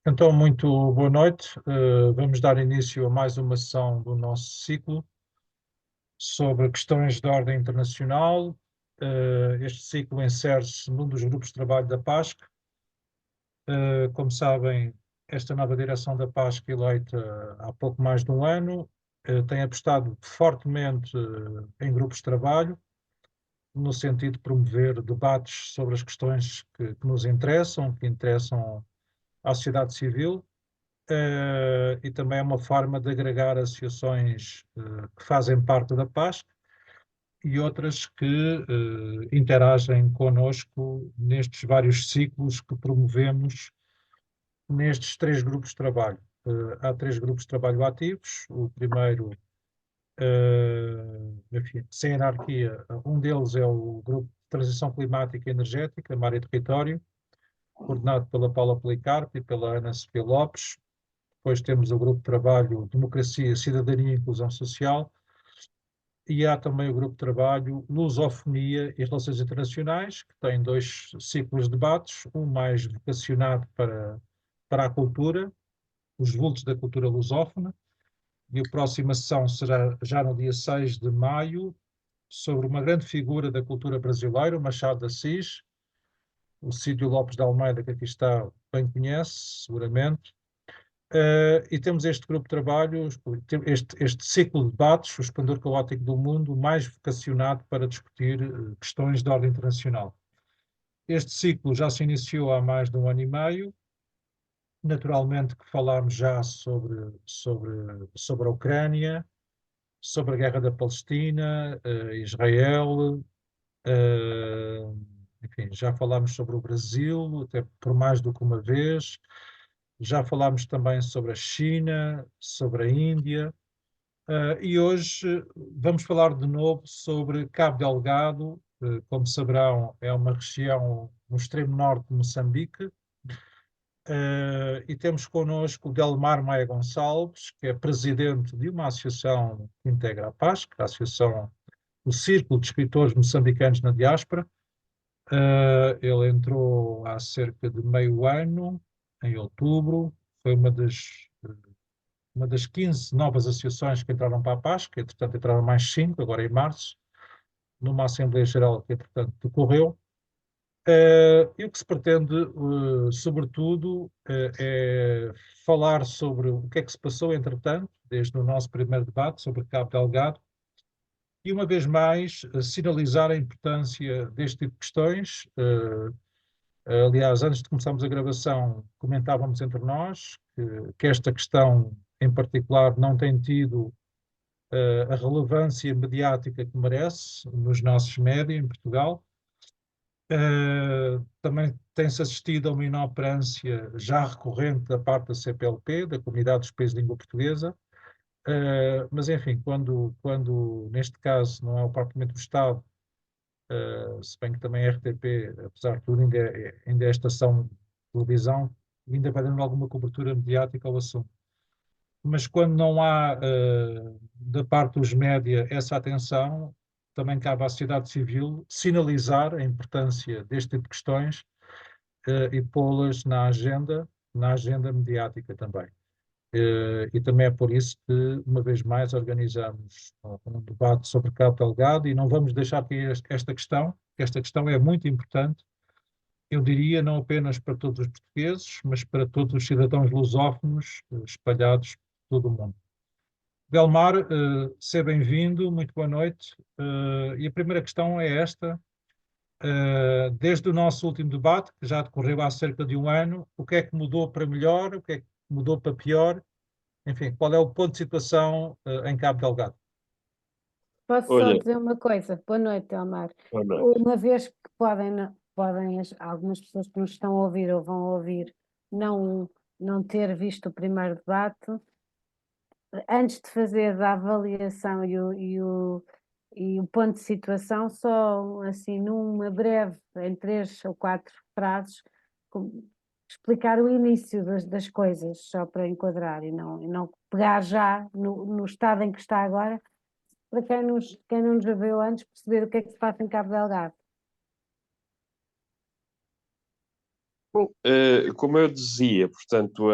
Então, muito boa noite. Vamos dar início a mais uma sessão do nosso ciclo sobre questões de ordem internacional. Este ciclo insere-se num dos grupos de trabalho da PASC. Como sabem, esta nova direção da PASC, eleita há pouco mais de um ano, tem apostado fortemente em grupos de trabalho, no sentido de promover debates sobre as questões que nos interessam, que interessam à sociedade civil. E também é uma forma de agregar associações que fazem parte da PASC e outras que interagem connosco nestes vários ciclos que promovemos nestes três grupos de trabalho. Há três grupos de trabalho ativos. O primeiro, enfim, sem hierarquia, um deles é o Grupo de Transição Climática e Energética, Mar e Território, coordenado pela Paula Policarpo e pela Ana Sofia Lopes. Depois temos o grupo de trabalho Democracia, Cidadania e Inclusão Social, e há também o grupo de trabalho Lusofonia e Relações Internacionais, que tem dois ciclos de debates, um mais vocacionado para a cultura, os vultos da cultura lusófona, e a próxima sessão será já no dia 6 de maio, sobre uma grande figura da cultura brasileira, o Machado de Assis. O Cídio Lopes de Almeida, que aqui está, bem conhece, seguramente. E temos este grupo de trabalho, este ciclo de debates, o Esplendor Caótico do Mundo, mais vocacionado para discutir questões de ordem internacional. Este ciclo já se iniciou há mais de um ano e meio. Naturalmente que falámos já sobre a Ucrânia, sobre a guerra da Palestina, Israel, enfim, já falámos sobre o Brasil, até por mais do que uma vez. Já falámos também sobre a China, sobre a Índia, e hoje vamos falar de novo sobre Cabo Delgado. Como saberão, é uma região no extremo norte de Moçambique, e temos connosco o Delmar Maia Gonçalves, que é presidente de uma associação que integra a PASC, a Associação do Círculo de Escritores Moçambicanos na Diáspora. Ele entrou há cerca de meio ano, em outubro, foi uma das 15 novas associações que entraram para a PASC, que entretanto entraram mais 5, agora em março, numa Assembleia Geral que entretanto decorreu. E o que se pretende, sobretudo, é falar sobre o que é que se passou, entretanto, desde o nosso primeiro debate sobre Cabo Delgado, e uma vez mais sinalizar a importância deste tipo de questões. Aliás, antes de começarmos a gravação, comentávamos entre nós que esta questão em particular não tem tido a relevância mediática que merece nos nossos médias em Portugal. Também tem-se assistido a uma inoperância já recorrente da parte da CPLP, da Comunidade dos Países de Língua Portuguesa. Mas, enfim, quando neste caso não é propriamente o Estado, se bem que também a RTP, apesar de tudo, ainda é estação de televisão, ainda vai dando alguma cobertura mediática ao assunto. Mas quando não há, da parte dos média, essa atenção, também cabe à sociedade civil sinalizar a importância deste tipo de questões, e pô-las na agenda mediática também. E também é por isso que, uma vez mais, organizamos um debate sobre Cabo Delgado, e não vamos deixar de ter esta questão, que esta questão é muito importante, eu diria, não apenas para todos os portugueses, mas para todos os cidadãos lusófonos espalhados por todo o mundo. Delmar, seja bem-vindo, muito boa noite. E a primeira questão é esta. Desde o nosso último debate, que já decorreu há cerca de um ano, o que é que mudou para melhor, o que é que mudou para pior? Enfim, qual é o ponto de situação em Cabo Delgado? Posso só Olha, dizer uma coisa? Boa noite, Elmar. boa noite. Uma vez que podem algumas pessoas que nos estão a ouvir ou vão ouvir não, não ter visto o primeiro debate, antes de fazer a avaliação e o ponto de situação, só assim, numa breve, em 3 ou 4 frases, explicar o início das coisas, só para enquadrar e não pegar já no estado em que está agora, para quem não nos viu antes, perceber o que é que se passa em Cabo Delgado. Bom, como eu dizia, portanto,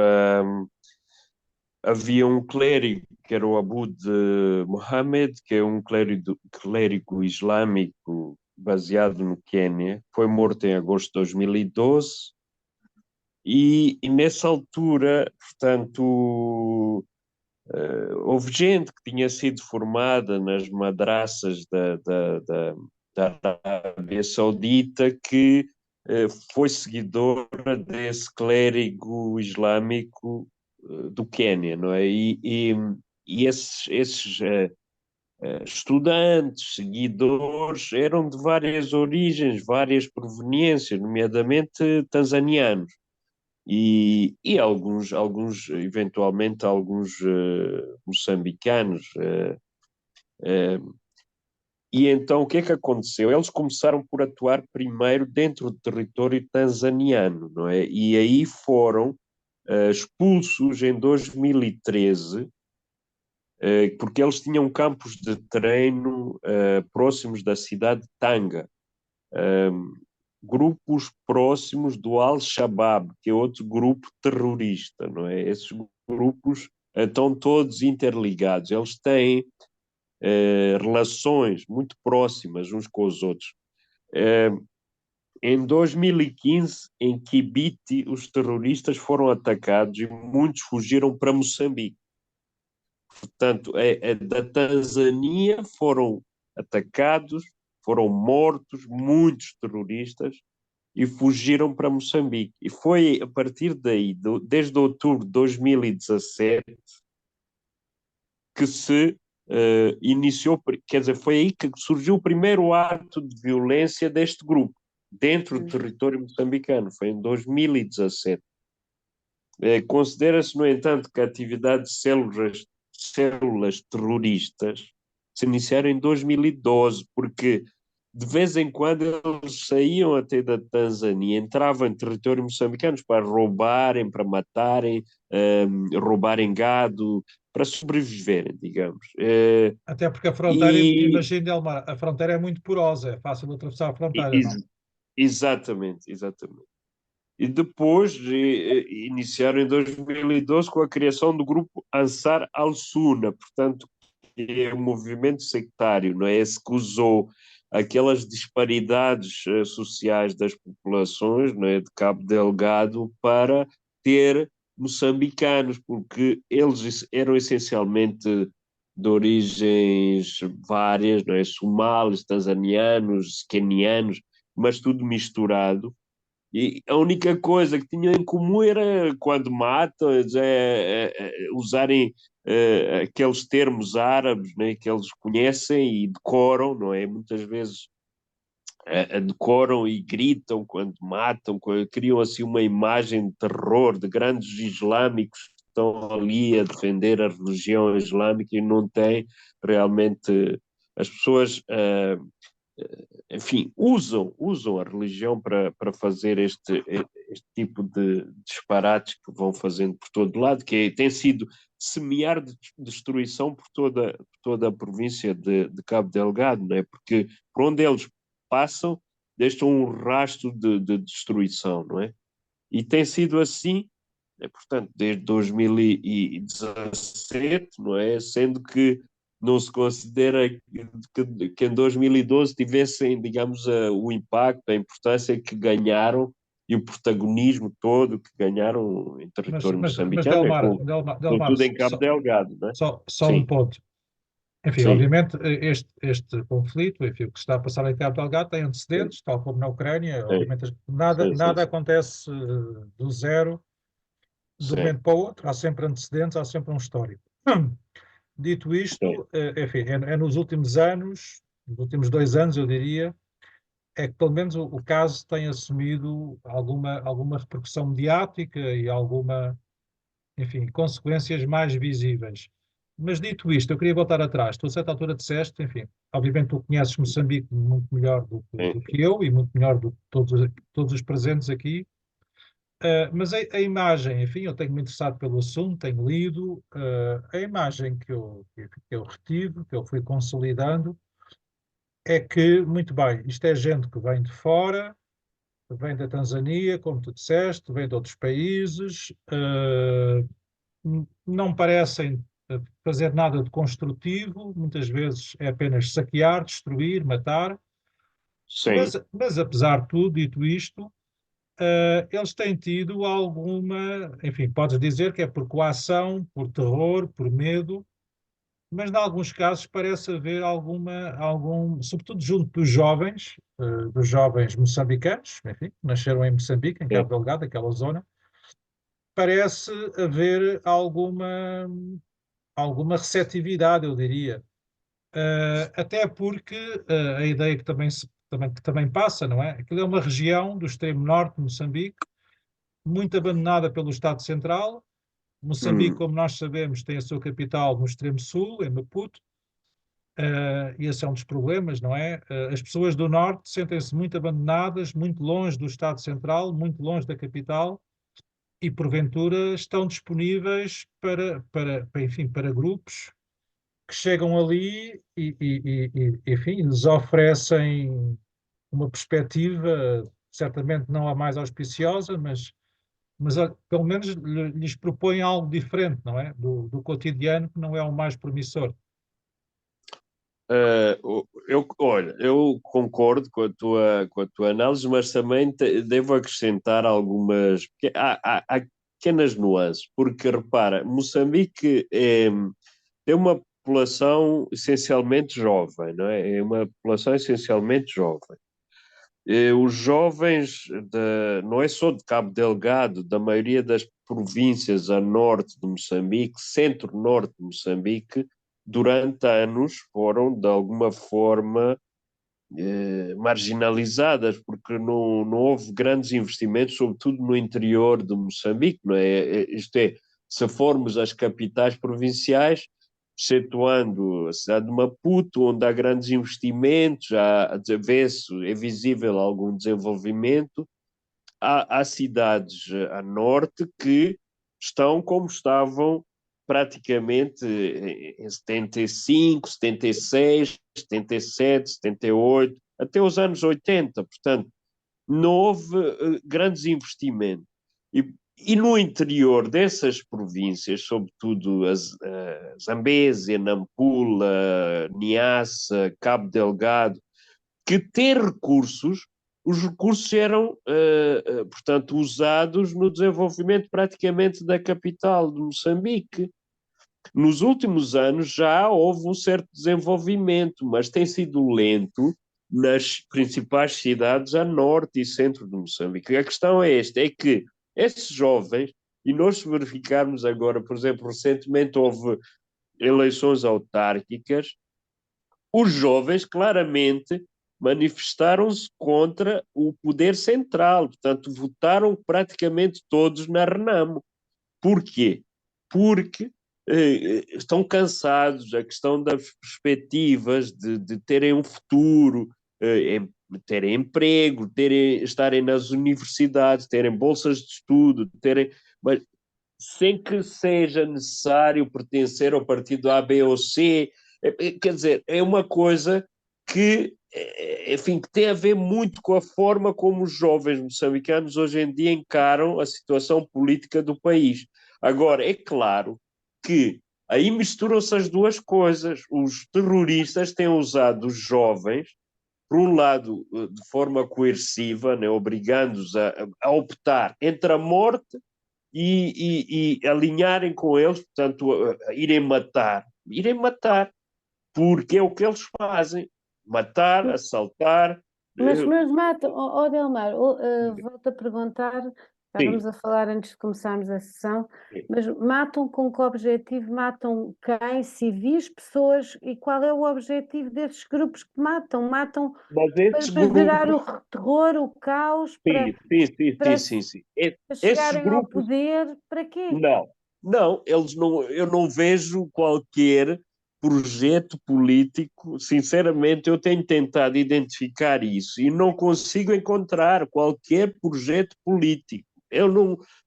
havia um clérigo que era o Abud Mohammed, que é um clérigo islâmico baseado no Quênia, foi morto em agosto de 2012 e nessa altura, portanto, houve gente que tinha sido formada nas madraças da Arábia Saudita que foi seguidora desse clérigo islâmico do Quênia, não é? E esses estudantes, seguidores, eram de várias origens, várias proveniências, nomeadamente tanzanianos. E alguns eventualmente, alguns moçambicanos. E então o que é que aconteceu? Eles começaram por atuar primeiro dentro do território tanzaniano, não é? E aí foram expulsos em 2013, porque eles tinham campos de treino próximos da cidade de Tanga. Grupos próximos do Al-Shabaab, que é outro grupo terrorista, não é? Esses grupos estão todos interligados, eles têm relações muito próximas uns com os outros. Em 2015, em Kibiti, os terroristas foram atacados e muitos fugiram para Moçambique. Portanto, da Tanzânia foram atacados, foram mortos muitos terroristas e fugiram para Moçambique. E foi a partir daí, desde outubro de 2017, que se iniciou, quer dizer, foi aí que surgiu o primeiro ato de violência deste grupo, dentro do território moçambicano, foi em 2017. Considera-se, no entanto, que a atividade de células terroristas se iniciaram em 2012, porque de vez em quando eles saíam até da Tanzânia, entravam em território moçambicano para roubarem, para matarem, roubarem gado, para sobreviverem, digamos. Até porque a fronteira, E imagine, Elmar, a fronteira é muito porosa, é fácil de atravessar a fronteira, não? exatamente, exatamente. E depois iniciaram em 2012 com a criação do grupo Ansar al-Sunna, portanto, que é um movimento sectário, não é? Esse que usou aquelas disparidades sociais das populações, não é? De Cabo Delgado para ter moçambicanos, porque eles eram essencialmente de origens várias, não é? Somalis, tanzanianos, quenianos, mas tudo misturado. E a única coisa que tinham em comum era quando matam, usarem aqueles termos árabes, né, que eles conhecem e decoram, não é? Muitas vezes decoram e gritam quando matam, criam assim uma imagem de terror de grandes islâmicos que estão ali a defender a religião islâmica e não têm realmente. As pessoas enfim, usam a religião para fazer este tipo de disparates que vão fazendo por todo lado, tem sido semear destruição por toda a província de Cabo Delgado, não é? Porque por onde eles passam, deixam um rastro de destruição, não é? E tem sido assim, portanto, desde 2017, não é? Sendo que não se considera que em 2012 tivessem, digamos, o impacto, a importância que ganharam e o protagonismo todo que ganharam em território Mas moçambicano, Delmar, sobretudo em Cabo Delgado, não é? só um Sim, ponto. Enfim, sim, obviamente, este conflito, enfim, o que se está a passar em Cabo Delgado tem sim, antecedentes, tal como na Ucrânia. sim, Obviamente, nada, sim, sim, nada sim, acontece do zero, de um sim, momento para o outro. Há sempre antecedentes, há sempre um histórico. Dito sim, isto, enfim, é nos últimos anos, nos últimos 2 anos, eu diria, é que pelo menos o caso tem assumido alguma repercussão mediática e alguma, enfim, consequências mais visíveis. Mas dito isto, eu queria voltar atrás. Tu a certa altura disseste, enfim, obviamente tu conheces Moçambique muito melhor sim, do que eu e muito melhor do que todos os presentes aqui. Mas a imagem, enfim, eu tenho me interessado pelo assunto, tenho lido, a imagem que eu retive, que eu fui consolidando, é que, muito bem, isto é gente que vem de fora, vem da Tanzânia, como tu disseste, vem de outros países, não parecem fazer nada de construtivo, muitas vezes é apenas saquear, destruir, matar, Sim. mas apesar de tudo, dito isto, eles têm tido alguma, enfim, podes dizer que é por coação, por terror, por medo, mas em alguns casos parece haver sobretudo junto dos jovens moçambicanos, enfim, que nasceram em Moçambique, em É. Cabo Delgado, aquela zona, parece haver alguma receptividade, eu diria. Até porque a ideia que também passa, não é? Aquilo é uma região do extremo norte de Moçambique, muito abandonada pelo Estado Central. Moçambique, Hum. como nós sabemos, tem a sua capital no extremo sul, em Maputo, e esse é um dos problemas, não é? As pessoas do norte sentem-se muito abandonadas, muito longe do Estado Central, muito longe da capital, e porventura estão disponíveis enfim, para grupos que chegam ali enfim, lhes oferecem uma perspectiva, certamente não a mais auspiciosa, mas pelo menos lhes propõem algo diferente, não é? Do cotidiano, que não é o mais promissor. Olha, eu concordo com a tua análise, mas também devo acrescentar algumas. Há pequenas nuances, porque repara, Moçambique tem uma população essencialmente jovem, não é? É uma população essencialmente jovem. Os jovens, não é só de Cabo Delgado, da maioria das províncias a norte de Moçambique, centro-norte de Moçambique, durante anos foram, de alguma forma, marginalizadas, porque não houve grandes investimentos, sobretudo no interior de Moçambique, não é? Isto é, se formos às capitais provinciais, excetuando a cidade de Maputo, onde há grandes investimentos, é visível algum desenvolvimento, há cidades a norte que estão como estavam praticamente em 75, 76, 77, 78, até os anos 80. Portanto, não houve grandes investimentos. E no interior dessas províncias, sobretudo Zambésia, Nampula, Niassa, Cabo Delgado, que têm recursos, os recursos eram, portanto, usados no desenvolvimento praticamente da capital de Moçambique. Nos últimos anos já houve um certo desenvolvimento, mas tem sido lento nas principais cidades a norte e centro de Moçambique. A questão é esta, é que esses jovens, e nós se verificarmos agora, por exemplo, recentemente houve eleições autárquicas, os jovens claramente manifestaram-se contra o poder central, portanto, votaram praticamente todos na Renamo. Porquê? Porque estão cansados, a questão das perspectivas de terem um futuro, terem emprego, estarem nas universidades, terem bolsas de estudo, mas sem que seja necessário pertencer ao partido A, B ou C. Quer dizer, é uma coisa que, enfim, que tem a ver muito com a forma como os jovens moçambicanos hoje em dia encaram a situação política do país. Agora, é claro que aí misturam-se as duas coisas. Os terroristas têm usado os jovens, por um lado, de forma coerciva, né, obrigando-os a optar entre a morte e alinharem com eles, portanto, irem matar, porque é o que eles fazem, matar, assaltar. Mas matam, Delmar, volto a perguntar, Sim, estávamos a falar antes de começarmos a sessão, sim. mas matam com que objetivo? Matam quem? Civis, pessoas? E qual é o objetivo desses grupos que matam? Matam Mas para, esses para gerar o grupos, terror, o caos, sim, sim, sim, sim, para, sim, sim. para Esses chegarem ao grupos, poder, para quê? não, não, eles não, eu não vejo qualquer projeto político. Sinceramente, eu tenho tentado identificar isso e não consigo encontrar qualquer projeto político. Eu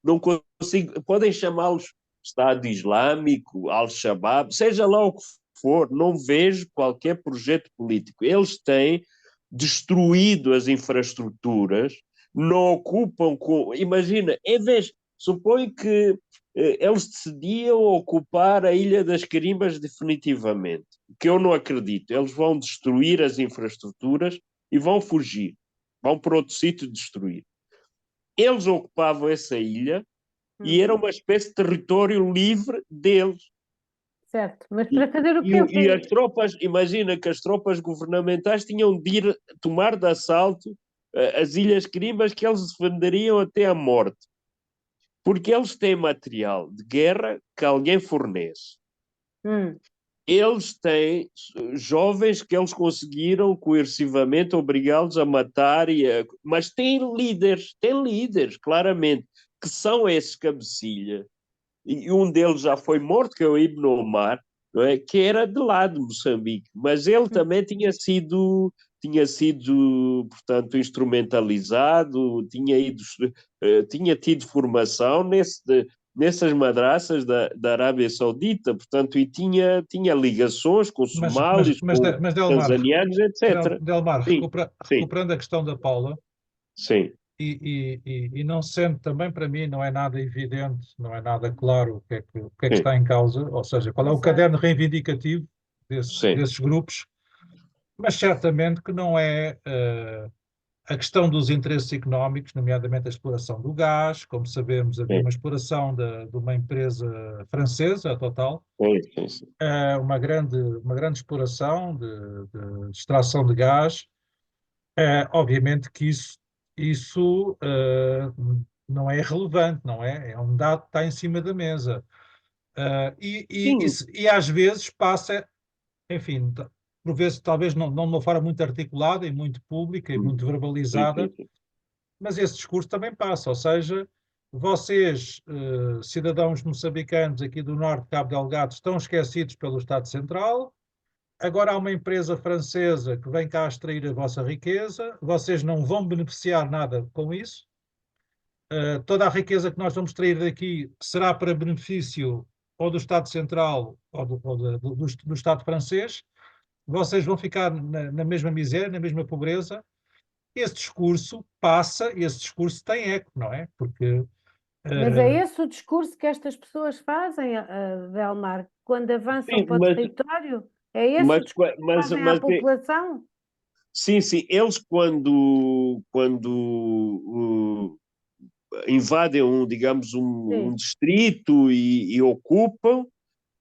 não consigo, podem chamá-los Estado Islâmico, Al-Shabaab, seja lá o que for, não vejo qualquer projeto político. Eles têm destruído as infraestruturas, não ocupam com. Imagina, em vez, supõe que eles decidiam ocupar a Ilha das Carimbas definitivamente, que eu não acredito. Eles vão destruir as infraestruturas e vão fugir, vão para outro sítio destruir. Eles ocupavam essa ilha e era uma espécie de território livre deles. Certo, mas para fazer o quê? E as tropas, imagina que as tropas governamentais tinham de ir tomar de assalto as Ilhas Carimbas, que eles defenderiam até a morte, porque eles têm material de guerra que alguém fornece. Hum, Eles têm jovens que eles conseguiram coercivamente obrigá-los a matar, mas têm líderes, claramente, que são esses cabecilhas. E um deles já foi morto, que é o Ibn Omar, não é? Que era de lá de Moçambique, mas ele também tinha sido, portanto, instrumentalizado, tinha tido formação nessas madraças da Arábia Saudita, portanto, e tinha ligações com somalis, com Delmar, tanzanianos, etc. Delmar, Sim, sim, recuperando a questão da Paula, sim, e não sendo também para mim, não é nada evidente, não é nada claro o que é que sim, está em causa, ou seja, qual é o exato. caderno reivindicativo sim, desses grupos, mas certamente que não é a questão dos interesses económicos, nomeadamente a exploração do gás. Como sabemos, havia sim, uma exploração de uma empresa francesa, a Total, sim, sim, sim. uma grande exploração de extração de gás. Obviamente que isso não é relevante, não é? É um dado que está em cima da mesa. Sim, E às vezes passa, enfim, por vezes talvez não de uma forma muito articulada e muito pública e muito sim, sim, verbalizada, sim. mas esse discurso também passa. Ou seja, vocês, cidadãos moçambicanos aqui do norte de Cabo Delgado, estão esquecidos pelo Estado Central. Agora há uma empresa francesa que vem cá extrair a vossa riqueza, vocês não vão beneficiar nada com isso. Toda a riqueza que nós vamos extrair daqui será para benefício ou do Estado Central ou do Estado francês. Vocês vão ficar na mesma miséria, na mesma pobreza. Esse discurso passa, e esse discurso tem eco, não é? Porque Mas é uh, esse o discurso que estas pessoas fazem, Belmar, quando avançam Sim, para o território? É esse o discurso que fazem à população? sim, sim, eles quando invadem digamos, um Sim, distrito e ocupam,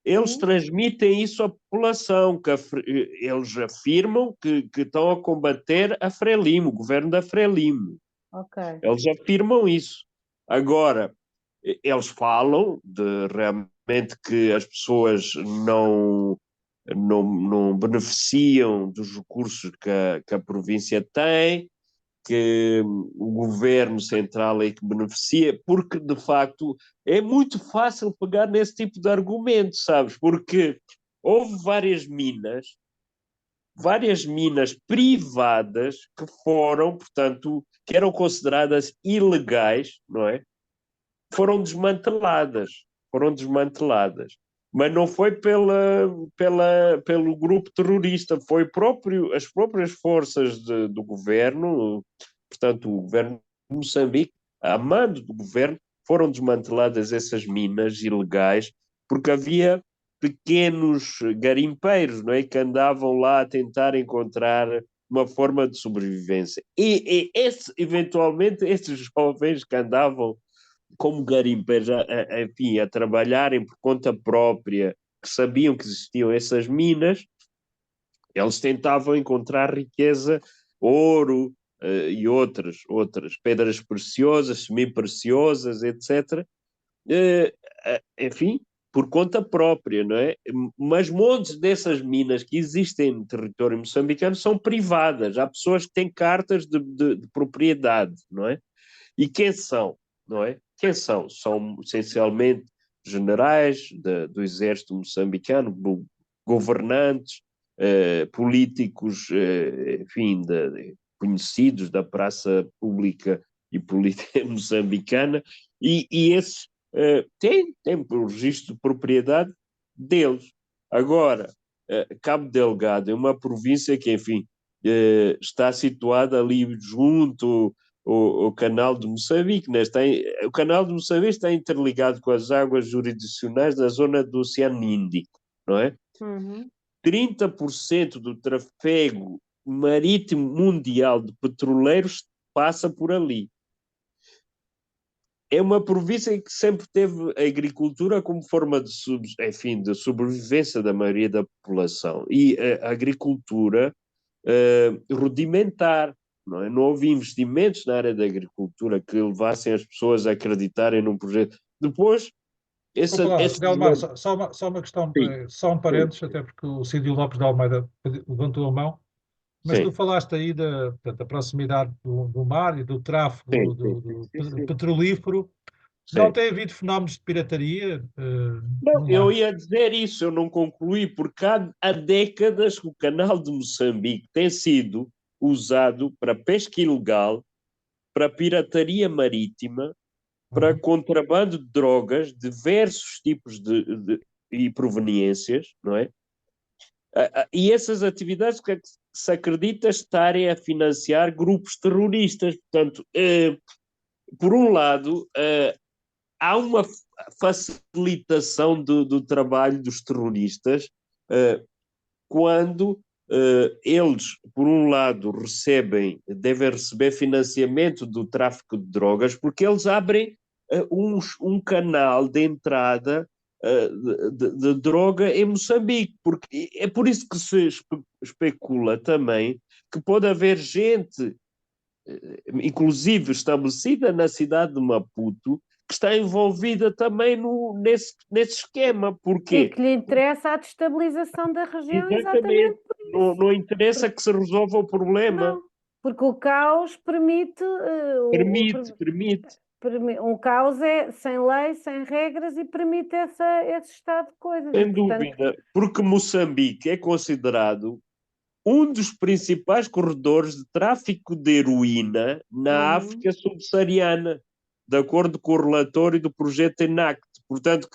eles sim, transmitem isso à população, eles afirmam que estão a combater a Frelimo, o governo da Frelimo. ok. Eles afirmam isso. Agora, eles falam de realmente que as pessoas não beneficiam dos recursos que a província tem, que o governo central é que beneficia, porque de facto é muito fácil pegar nesse tipo de argumento, sabes? Porque houve várias minas privadas que foram, portanto, que eram consideradas ilegais, não é? Foram desmanteladas. Mas não foi pelo grupo terrorista, foi as próprias forças do governo, portanto, o governo de Moçambique, a mando do governo, foram desmanteladas essas minas ilegais, porque havia pequenos garimpeiros, não é, que andavam lá a tentar encontrar uma forma de sobrevivência. Eventualmente, esses jovens que andavam como garimpeiros, enfim, a trabalharem por conta própria, que sabiam que existiam essas minas, eles tentavam encontrar riqueza, ouro e outras pedras preciosas, semi-preciosas, etc. Enfim, por conta própria, não é? Mas montes dessas minas que existem no território moçambicano são privadas. Há pessoas que têm cartas de propriedade, não é? E quem são, não é? Quem são? São essencialmente generais do exército moçambicano, governantes, políticos, enfim, conhecidos da praça pública e política moçambicana, e esses têm o registro de propriedade deles. Agora, Cabo Delgado é uma província que, enfim, está situada ali junto o canal de Moçambique, né? O canal de Moçambique está interligado com as águas jurisdicionais da zona do Oceano Índico, não é? Uhum. 30% do tráfego marítimo mundial de petroleiros passa por ali. É uma província que sempre teve a agricultura como forma de, enfim, de sobrevivência da maioria da população. E a agricultura rudimentar, não é? Não houve investimentos na área da agricultura que levassem as pessoas a acreditarem num projeto. Depois, Desculpa lá, esse Delmar, só uma questão, sim, só um sim, parênteses, até porque o Cídio Lopes de Almeida levantou a mão, mas tu sim, falaste aí portanto, da proximidade do mar e do sim, tráfego sim, sim, sim, sim. petrolífero. Não Sim. tem havido fenómenos de pirataria Não, no eu mar? ia dizer isso, eu não concluí, porque há décadas que o canal de Moçambique tem sido usado para pesca ilegal, para pirataria marítima, para Uhum. contrabando de drogas, diversos tipos e proveniências, não é? E essas atividades que se acredita estarem a financiar grupos terroristas. Portanto, por um lado, há uma facilitação do trabalho dos terroristas quando eles, por um lado, devem receber financiamento do tráfico de drogas, porque eles abrem um canal de entrada de droga em Moçambique, porque é por isso que se especula também que pode haver gente, inclusive estabelecida na cidade de Maputo, que está envolvida também nesse esquema. E Porquê? que lhe interessa a destabilização da região Exatamente. exatamente por Não, isso. não interessa Porque, que se resolva o problema. não, porque o caos permite, Permite. um caos é sem lei, sem regras e permite esse estado de coisas. E, Sem portanto, dúvida. Porque Moçambique é considerado um dos principais corredores de tráfico de heroína na uhum, África subsaariana, de acordo com o relatório do projeto ENACT. Portanto,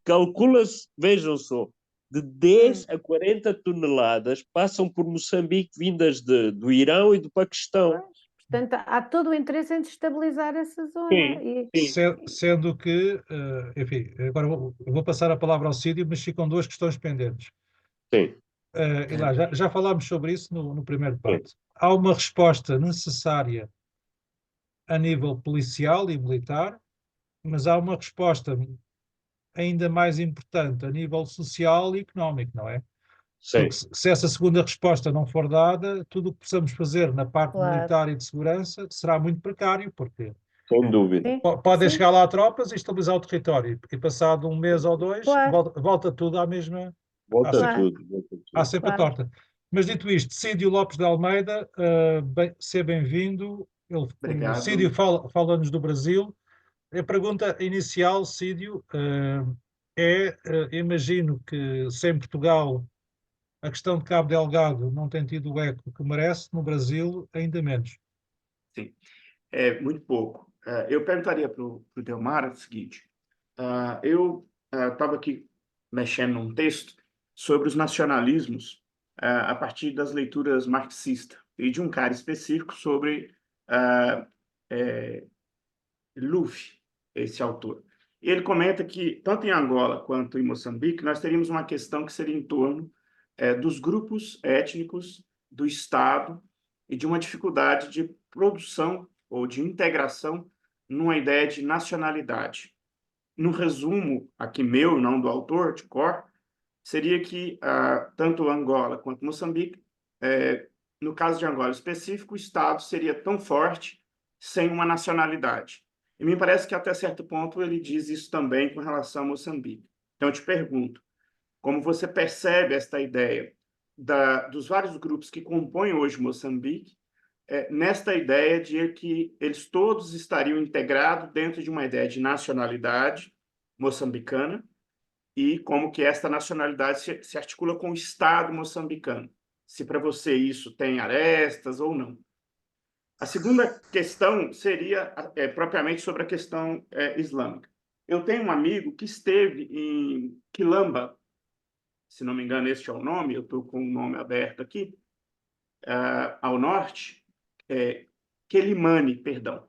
calcula-se, vejam só, de 10 hum. a 40 toneladas passam por Moçambique vindas do Irão e do Paquistão. Pois, portanto, há todo o interesse em destabilizar essa zona. Sim, sim, Sendo que, enfim, agora eu vou passar a palavra ao Cídio, mas ficam duas questões pendentes. sim, E lá, já falámos sobre isso no primeiro sim, parte. Há uma resposta necessária a nível policial e militar, mas há uma resposta ainda mais importante a nível social e económico, não é? Porque sim, se essa segunda resposta não for dada, tudo o que possamos fazer na parte Claro. militar e de segurança será muito precário, porque sem dúvida. Sim, podem sim, chegar lá tropas e estabilizar o território, e passado um mês ou dois, claro, volta tudo à mesma. Há Volta sempre, claro, tudo, volta há tudo. sempre a claro. torta. Mas dito isto, Cídio Lopes de Almeida, seja bem-vindo. O Cídio Obrigado. fala-nos do Brasil. A pergunta inicial, Cídio, imagino que sem Portugal a questão de Cabo Delgado não tem tido o eco que merece, no Brasil ainda menos. Sim, é muito pouco. Eu perguntaria para o Delmar o seguinte: eu estava aqui mexendo num texto sobre os nacionalismos a partir das leituras marxistas e de um cara específico sobre ah, é, Luffy, esse autor. Ele comenta que, tanto em Angola quanto em Moçambique, nós teríamos uma questão que seria em torno dos grupos étnicos, do Estado e de uma dificuldade de produção ou de integração numa ideia de nacionalidade. No resumo, aqui meu, não do autor, de cor, seria que tanto Angola quanto Moçambique, no caso de Angola específico, o Estado seria tão forte sem uma nacionalidade. E me parece que até certo ponto ele diz isso também com relação a Moçambique. Então eu te pergunto, como você percebe esta ideia dos vários grupos que compõem hoje Moçambique, nesta ideia de que eles todos estariam integrados dentro de uma ideia de nacionalidade moçambicana, e como que esta nacionalidade se articula com o Estado moçambicano. Se para você isso tem arestas ou não. A segunda questão seria propriamente sobre a questão islâmica. Eu tenho um amigo que esteve em Quilamba, se não me engano este é o nome, eu estou com o nome aberto aqui, ao norte, Quelimane, perdão.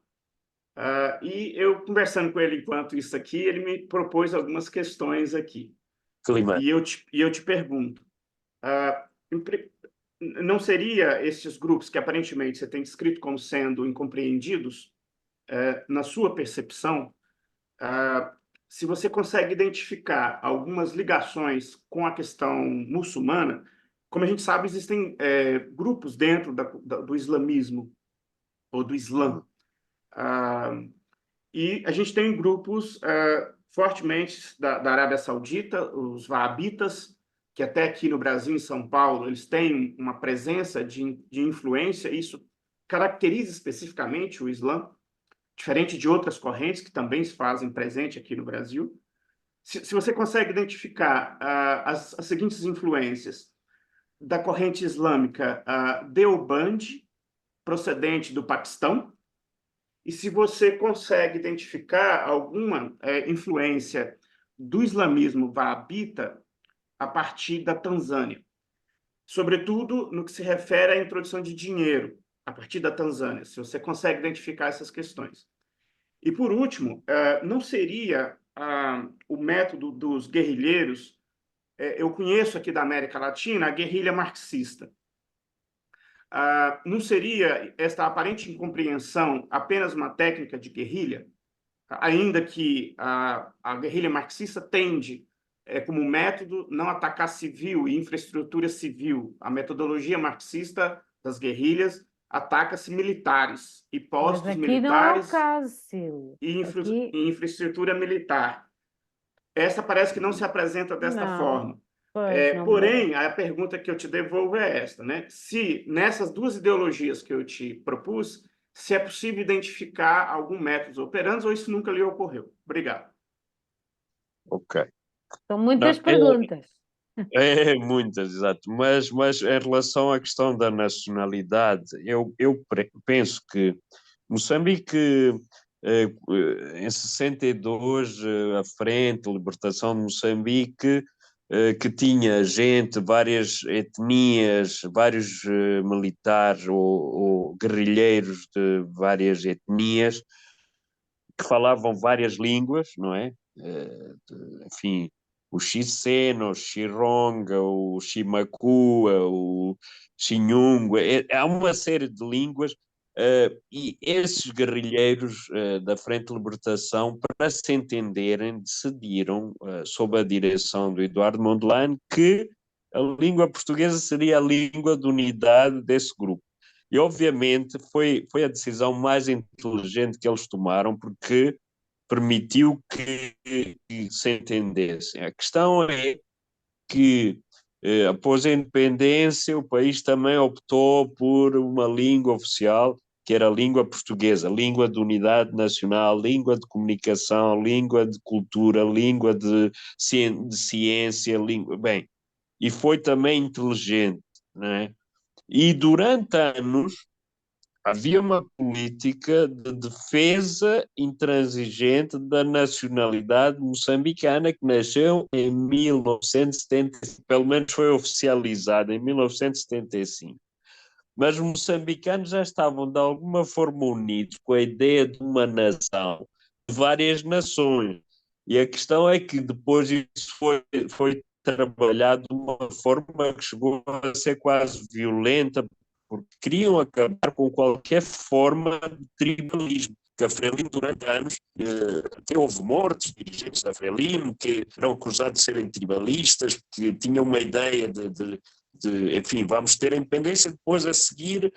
E eu, conversando com ele enquanto isso aqui, ele me propôs algumas questões aqui. Quelimane. E eu te pergunto, não seria esses grupos que aparentemente você tem descrito como sendo incompreendidos, na sua percepção, se você consegue identificar algumas ligações com a questão muçulmana, como a gente sabe, existem grupos dentro do islamismo, ou do Islã, e a gente tem grupos fortemente da Arábia Saudita, os Wahhabitas, que até aqui no Brasil, em São Paulo, eles têm uma presença de influência, e isso caracteriza especificamente o Islã, diferente de outras correntes que também se fazem presente aqui no Brasil. Se você consegue identificar as seguintes influências da corrente islâmica Deoband, procedente do Paquistão, e se você consegue identificar alguma influência do islamismo wahhabita a partir da Tanzânia, sobretudo no que se refere à introdução de dinheiro a partir da Tanzânia, se você consegue identificar essas questões. E, por último, não seria o método dos guerrilheiros, eu conheço aqui da América Latina a guerrilha marxista, não seria esta aparente incompreensão apenas uma técnica de guerrilha, ainda que a guerrilha marxista tende, como método, não atacar civil e infraestrutura civil. A metodologia marxista das guerrilhas ataca-se militares e Mas postos aqui não é o militares caso, Cílio. e Aqui, infraestrutura militar. Essa parece que não se apresenta desta não. forma. Pois, não Porém, a pergunta que eu te devolvo é esta, né? Se nessas duas ideologias que eu te propus, se é possível identificar algum método operandi ou isso nunca lhe ocorreu. Obrigado. Ok. São muitas Não, perguntas. muitas, exato. Mas em relação à questão da nacionalidade, eu penso que Moçambique, em 62, a Frente, a Libertação de Moçambique, que tinha gente, várias etnias, vários militares ou guerrilheiros de várias etnias, que falavam várias línguas, não é? Enfim, o Xiceno, o Xironga, o Ximakua, o Xinyunga, há uma série de línguas, e esses guerrilheiros da Frente de Libertação, para se entenderem, decidiram, sob a direção do Eduardo Mondlane, que a língua portuguesa seria a língua de unidade desse grupo. E, obviamente, foi a decisão mais inteligente que eles tomaram, porque permitiu que se entendessem. A questão é que, após a independência, o país também optou por uma língua oficial, que era a língua portuguesa, língua de unidade nacional, língua de comunicação, língua de cultura, língua de ciência, língua... Bem, e foi também inteligente, não é? E durante anos havia uma política de defesa intransigente da nacionalidade moçambicana que nasceu em 1970, pelo menos foi oficializada em 1975. Mas os moçambicanos já estavam de alguma forma unidos com a ideia de uma nação, de várias nações. E a questão é que depois isso foi trabalhado de uma forma que chegou a ser quase violenta, porque queriam acabar com qualquer forma de tribalismo. Que a Frelimo, durante anos, até houve mortes, dirigentes da Frelimo, que eram acusados de serem tribalistas, que tinham uma ideia enfim, vamos ter a independência, depois a seguir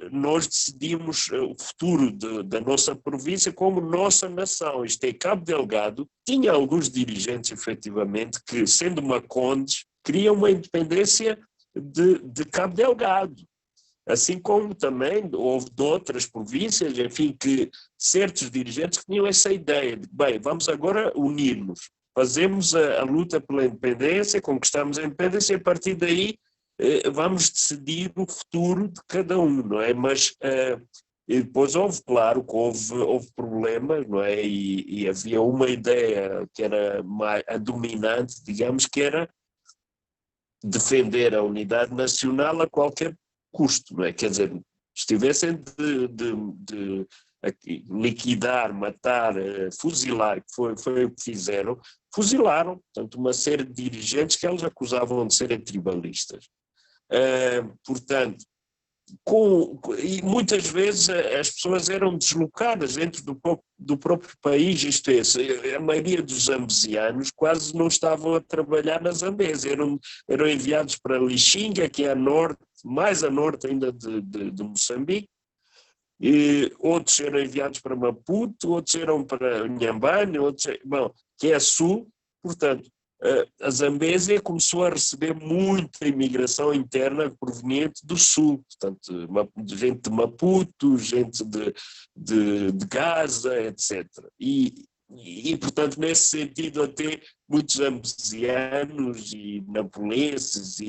nós decidimos o futuro da nossa província como nossa nação. Isto é, Cabo Delgado tinha alguns dirigentes, efetivamente, que, sendo macondes, queriam uma independência de Cabo Delgado. Assim como também houve de outras províncias, enfim, que certos dirigentes que tinham essa ideia de, bem, vamos agora unir-nos, fazemos a luta pela independência, conquistamos a independência e a partir daí vamos decidir o futuro de cada um, não é? Mas e depois houve, claro, que houve problemas, não é? E havia uma ideia que era a dominante, digamos, que era defender a unidade nacional a qualquer custo, não é? Quer dizer, Se tivessem de liquidar, matar, fuzilar, que foi o que fizeram, fuzilaram, portanto, uma série de dirigentes que eles acusavam de serem tribalistas. Portanto, e muitas vezes as pessoas eram deslocadas dentro do próprio país, isto é, a maioria dos zambesianos quase não estavam a trabalhar na Zambésia, eram enviados para Lixinga, que é a norte, mais a norte ainda de Moçambique, e outros eram enviados para Maputo, outros eram para Inhambane, que é a sul. Portanto, a Zambésia começou a receber muita imigração interna proveniente do sul, portanto, gente de Maputo, gente de Gaza, etc. E, portanto, nesse sentido, até muitos zambesianos e napolenses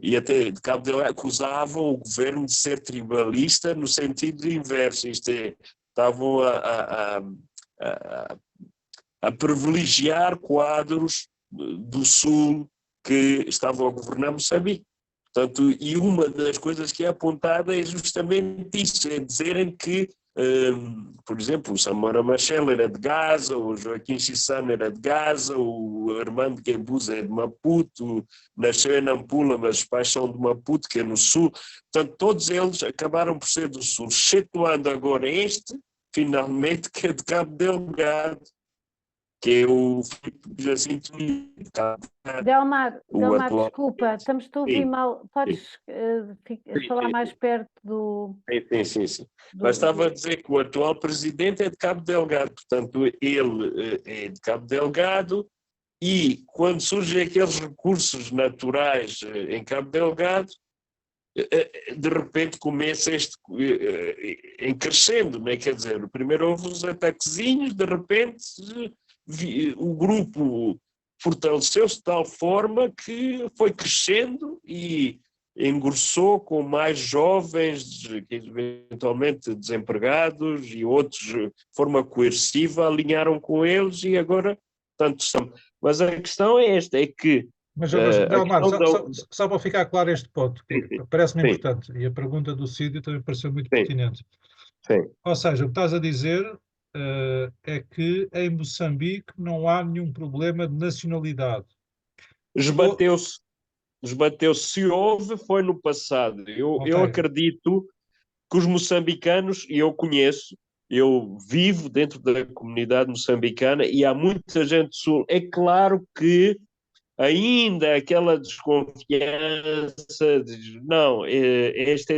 e até de Cabo Delgado acusavam o governo de ser tribalista no sentido inverso, isto é, estavam a privilegiar quadros do Sul que estavam a governar Moçambique. Portanto, e uma das coisas que é apontada é justamente isso, é dizerem que, por exemplo, o Samora Machel era de Gaza, o Joaquim Chissano era de Gaza, o Armando Guebuza é de Maputo, nasceu em Nampula, mas os pais são de Maputo, que é no Sul. Portanto, todos eles acabaram por ser do Sul, excetuando agora este, finalmente, que é de Cabo Delgado, que é o Filipe Jacinto. Delmar, atual... desculpa, estamos-te a ouvir mal. Podes falar mais perto do... Sim. Mas estava a dizer que o atual presidente é de Cabo Delgado, portanto, ele é de Cabo Delgado, e quando surgem aqueles recursos naturais em Cabo Delgado, de repente começa em crescendo, né? Quer dizer, primeiro houve os ataquezinhos, de repente o grupo fortaleceu-se de tal forma que foi crescendo e engrossou com mais jovens, eventualmente desempregados, e outros de forma coerciva alinharam com eles e agora tanto são. Mas a questão é esta, é que... Mas Delmar, só para ficar claro este ponto, que parece-me importante, e a pergunta do Cídio também pareceu muito pertinente. Sim. Ou seja, o que estás a dizer é que em Moçambique não há nenhum problema de nacionalidade. Esbateu-se. Se houve, foi no passado. Eu acredito que os moçambicanos, e eu vivo dentro da comunidade moçambicana e há muita gente do Sul. É claro que ainda aquela desconfiança não, este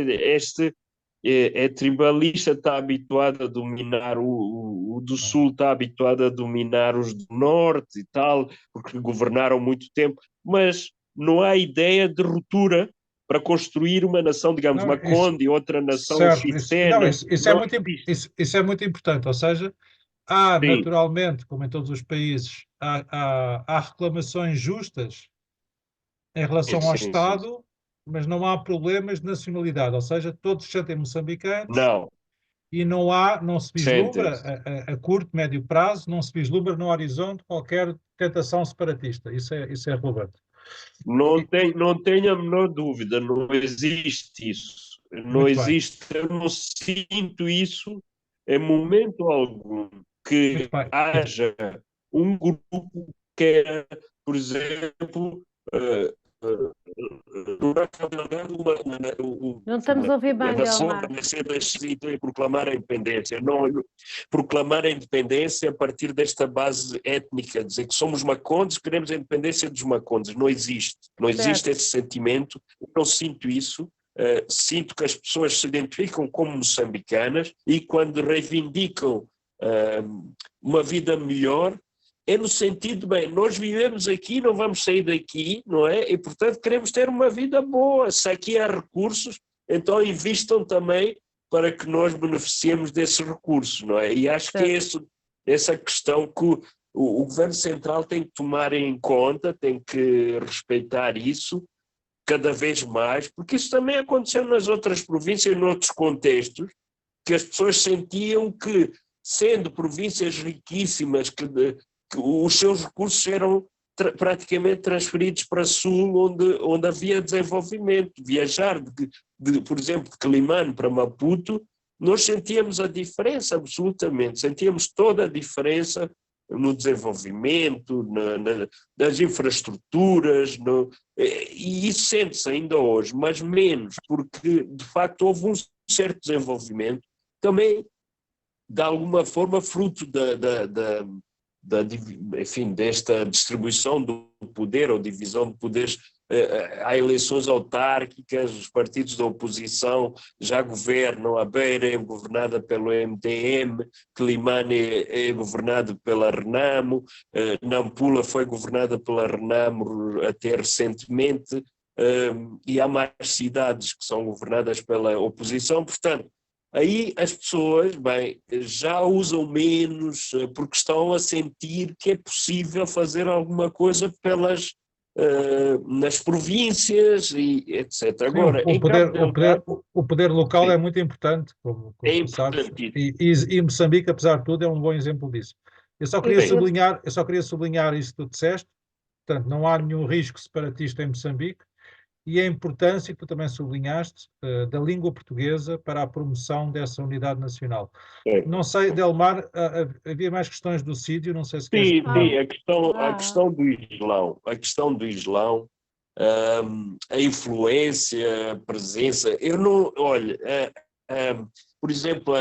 é tribalista, está habituado a dominar o do Sul, está habituado a dominar os do Norte e tal, porque governaram muito tempo, mas não há ideia de ruptura para construir uma nação, digamos, uma Conde e outra nação chicena. Isso é muito importante, ou seja, há naturalmente, como em todos os países, há reclamações justas em relação ao Estado, mas não há problemas de nacionalidade, ou seja, todos se sentem moçambicanos. Não. E não se vislumbra a curto, médio prazo, não se vislumbra no horizonte qualquer tentação separatista. Isso é relevante. Não tenho a menor dúvida, não existe isso. Não existe, eu não sinto isso em momento algum que haja um grupo que queira, por exemplo, não estamos a ouvir bem, Delmar. Proclamar a independência. Não, proclamar a independência a partir desta base étnica, dizer que somos macondes, queremos a independência dos macondes. Não existe. Não existe esse sentimento. Eu não sinto isso. Sinto que as pessoas se identificam como moçambicanas e quando reivindicam uma vida melhor, é no sentido, bem, nós vivemos aqui, não vamos sair daqui, não é? E, portanto, queremos ter uma vida boa. Se aqui há recursos, então investam também para que nós beneficiemos desses recursos, não é? E acho que é essa questão que o Governo Central tem que tomar em conta, tem que respeitar isso cada vez mais, porque isso também aconteceu nas outras províncias, noutros contextos, que as pessoas sentiam que, sendo províncias riquíssimas, que os seus recursos eram praticamente transferidos para sul, onde havia desenvolvimento. Viajar, por exemplo, de Quelimane para Maputo, nós sentíamos a diferença, absolutamente, sentíamos toda a diferença no desenvolvimento, nas infraestruturas, e isso sente-se ainda hoje, mas menos, porque de facto houve um certo desenvolvimento, também de alguma forma fruto enfim, desta distribuição do poder ou divisão de poderes. Há eleições autárquicas, os partidos da oposição já governam, a Beira é governada pelo MDM, Quelimane é governado pela Renamo, Nampula foi governada pela Renamo até recentemente, e há mais cidades que são governadas pela oposição. Portanto, aí as pessoas, bem, já usam menos porque estão a sentir que é possível fazer alguma coisa nas províncias e etc. Agora, Sim, o poder local sim, é muito importante, como é tu sabes, importantíssimo. e Moçambique, apesar de tudo, é um bom exemplo disso. Eu- Eu só queria sublinhar isso que tu disseste, portanto, não há nenhum risco separatista em Moçambique, e a importância que tu também sublinhaste da língua portuguesa para a promoção dessa unidade nacional. É. Não sei, Delmar, havia mais questões do sídio, não sei se queres... Sim, sim, a Ah, questão do Islão, a influência, a presença, eu não, olha, por exemplo,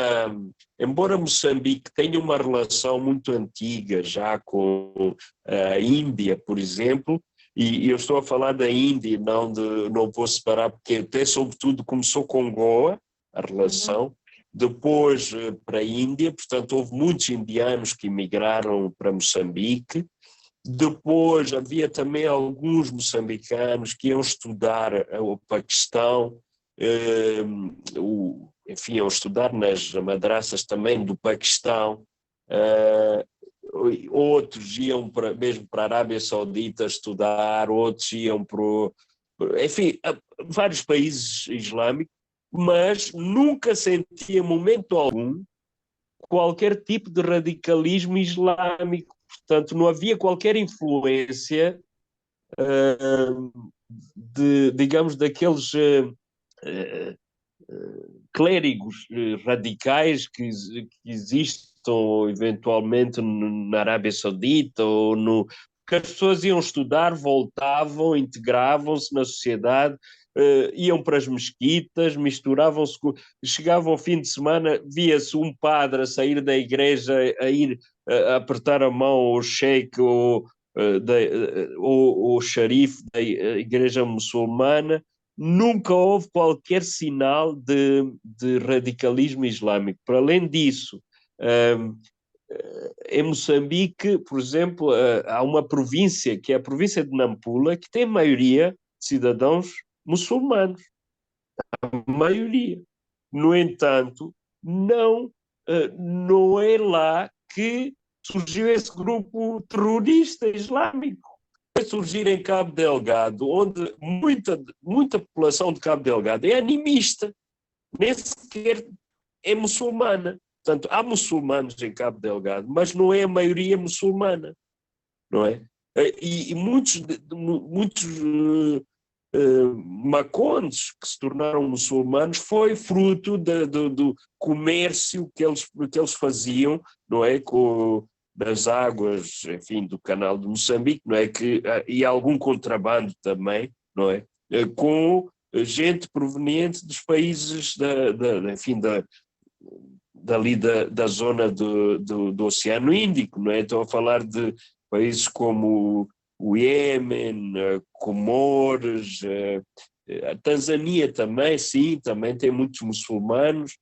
embora Moçambique tenha uma relação muito antiga já com a Índia, por exemplo, e eu estou a falar da Índia, não vou separar, porque até sobretudo começou com Goa, a relação, depois para a Índia, portanto houve muitos indianos que emigraram para Moçambique, depois havia também alguns moçambicanos que iam estudar o Paquistão, enfim, iam estudar nas madraças também do Paquistão, outros iam mesmo para a Arábia Saudita estudar, outros iam enfim, vários países islâmicos, mas nunca senti em momento algum qualquer tipo de radicalismo islâmico. Portanto, não havia qualquer influência, digamos, daqueles clérigos radicais que existem eventualmente na Arábia Saudita ou no que as pessoas iam estudar, voltavam, integravam-se na sociedade, iam para as mesquitas, misturavam-se, chegavam ao fim de semana, via-se um padre a sair da igreja, a ir a apertar a mão ao sheik ou o xerife da igreja muçulmana. Nunca houve qualquer sinal de radicalismo islâmico. Para além disso, em Moçambique, por exemplo, há uma província, que é a província de Nampula, que tem maioria de cidadãos muçulmanos. A maioria. No entanto, não é lá que surgiu esse grupo terrorista islâmico. Vai surgir em Cabo Delgado, onde muita população de Cabo Delgado é animista, nem sequer é muçulmana. Portanto, há muçulmanos em Cabo Delgado, mas não é a maioria muçulmana, não é? E muitos macondes que se tornaram muçulmanos foi fruto do comércio que eles faziam, não é? Das águas, enfim, do canal de Moçambique, não é? E algum contrabando também, não é? Com gente proveniente dos países enfim, dali da zona do Oceano Índico, não é? Estou a falar de países como o Iêmen, Comores, a Tanzânia também, sim, também tem muitos muçulmanos,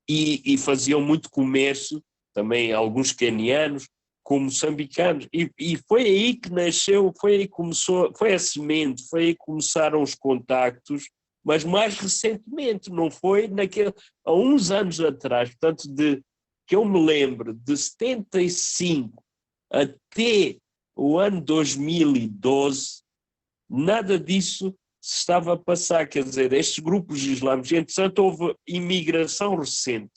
e faziam muito comércio, também alguns quenianos, com moçambicanos, e foi aí que nasceu, foi aí que começou, foi a semente, foi aí que começaram os contactos, mas mais recentemente, não foi há uns anos atrás, portanto, que eu me lembro, de 75 até o ano 2012, nada disso se estava a passar, quer dizer, estes grupos islâmicos, entretanto houve imigração recente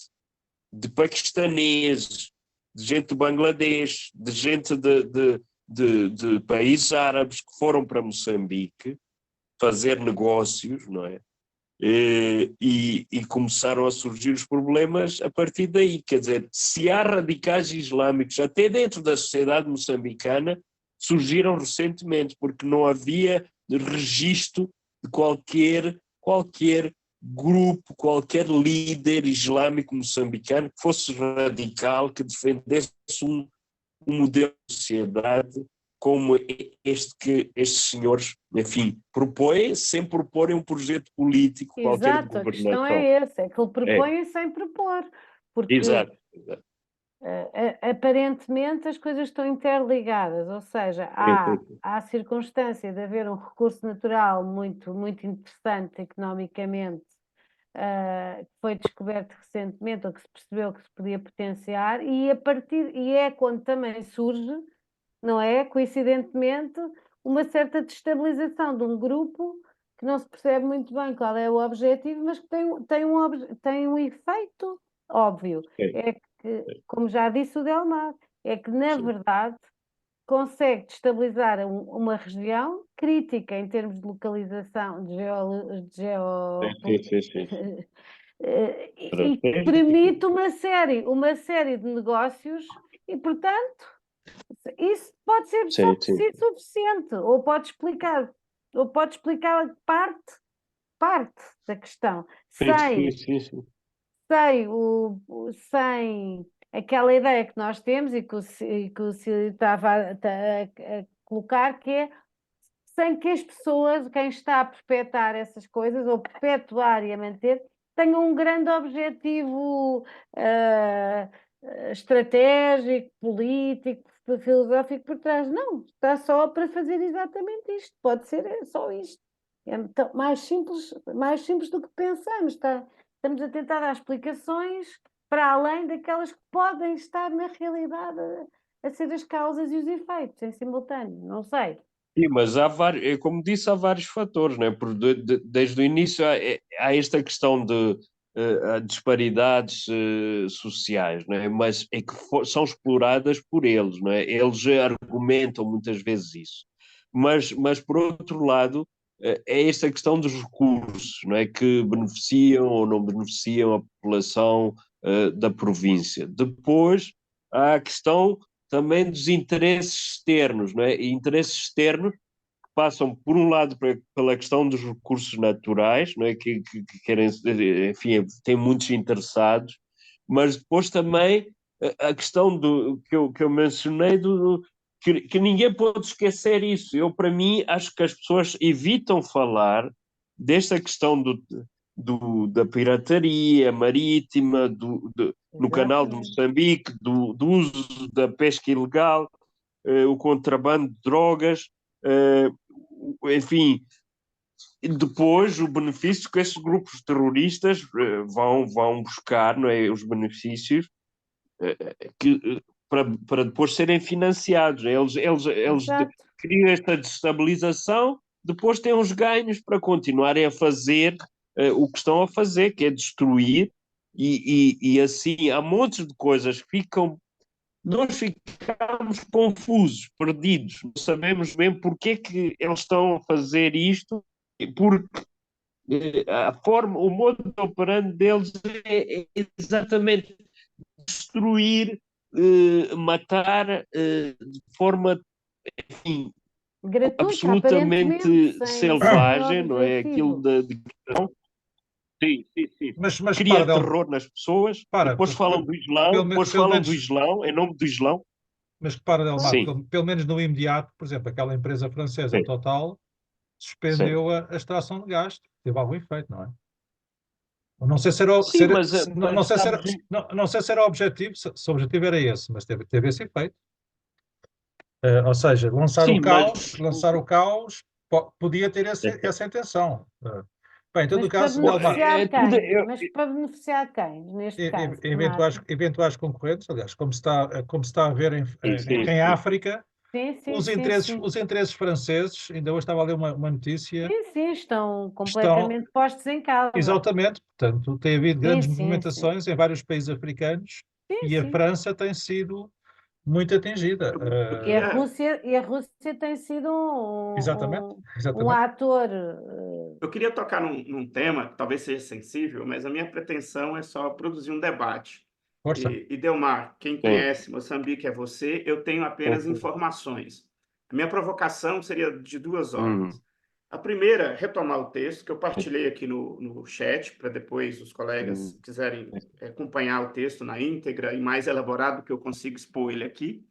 de paquistaneses, de gente de Bangladesh, de gente de países árabes que foram para Moçambique fazer negócios, não é? E começaram a surgir os problemas a partir daí. Quer dizer, se há radicais islâmicos, até dentro da sociedade moçambicana, surgiram recentemente, porque não havia registro de qualquer grupo, qualquer líder islâmico moçambicano que fosse radical, que defendesse um modelo de sociedade como este que estes senhores, enfim, propõem, sem proporem um projeto político qualquer de Exato, a questão governação. é essa, é que ele propõe sem propor, porque Exato. aparentemente as coisas estão interligadas, ou seja, há a circunstância de haver um recurso natural muito, muito interessante economicamente, que foi descoberto recentemente, ou que se percebeu que se podia potenciar, e é quando também surge, não é, coincidentemente, uma certa destabilização de um grupo que não se percebe muito bem qual é o objetivo, mas que tem um efeito óbvio. É que, como já disse o Delmar, é que, na verdade, consegue destabilizar uma região crítica em termos de localização, e permite uma série de negócios e, portanto, isso pode ser só suficiente, ou pode explicar parte da questão, sem aquela ideia que nós temos e que o Cílio estava a colocar, que é sem que as pessoas, quem está a perpetuar essas coisas, ou perpetuar e a manter, tenham um grande objetivo estratégico, político, filosófico por trás. Não, está só para fazer exatamente isto. Pode ser só isto. É mais simples do que pensamos. Estamos a tentar dar explicações para além daquelas que podem estar na realidade a ser as causas e os efeitos em simultâneo. Não sei. Sim, mas como disse, há vários fatores, né? Desde o início há esta questão de disparidades sociais, né? Mas é que são exploradas por eles, né? Eles argumentam muitas vezes isso. Mas por outro lado, é esta questão dos recursos, não é? Que beneficiam ou não beneficiam a população da província. Depois há a questão também dos interesses externos, não é? E interesses externos que passam, por um lado, pela questão dos recursos naturais, não é? Que querem, enfim, tem muitos interessados, mas depois também a questão que eu mencionei, que ninguém pode esquecer isso. Para mim, acho que as pessoas evitam falar desta questão da pirataria marítima, no canal de Moçambique, do uso da pesca ilegal, o contrabando de drogas, enfim, e depois o benefício que esses grupos terroristas vão buscar, não é, os benefícios para depois serem financiados. Eles criam esta destabilização, depois têm uns ganhos para continuarem a fazer o que estão a fazer, que é destruir, e assim há montes de coisas que nós ficamos confusos, perdidos, não sabemos bem porque é que eles estão a fazer isto, porque o modo de operando deles é exatamente destruir, matar de forma, enfim, gratuita, absolutamente selvagem, sem não é? Aquilo de sim. Mas Cria para, terror nas pessoas, depois falam do Islão, do Islão, em nome do Islão. Mas para, Delmar, Sim. pelo menos no imediato, por exemplo, aquela empresa francesa, Total, suspendeu a extração de gás, teve algum efeito, não é? Não sei se era, Sim, não sei se era o objetivo, se o objetivo era esse, mas teve esse efeito. Ou seja, lançar o caos podia ter essa intenção. Bem, em todo o caso, Delmar, mas para beneficiar quem, neste caso? eventuais concorrentes, aliás, como se está a ver em África, os interesses franceses, ainda hoje estava a ler uma notícia. Sim, estão completamente postos em causa. Exatamente, portanto, tem havido grandes movimentações em vários países africanos e a França tem sido muito atingida. Eu E a queria, Rússia tem sido Exatamente, um exatamente. ator. eu queria tocar num tema que talvez seja sensível, mas a minha pretensão é só produzir um debate. Força. E Delmar, quem Sim, conhece Moçambique é você, eu tenho sim, apenas sim. informações. A minha provocação seria de duas Uhum, ordens. A primeira, retomar o texto que eu partilhei aqui no chat, para depois os colegas uhum, quiserem acompanhar o texto na íntegra e mais elaborado que eu consigo expor ele aqui.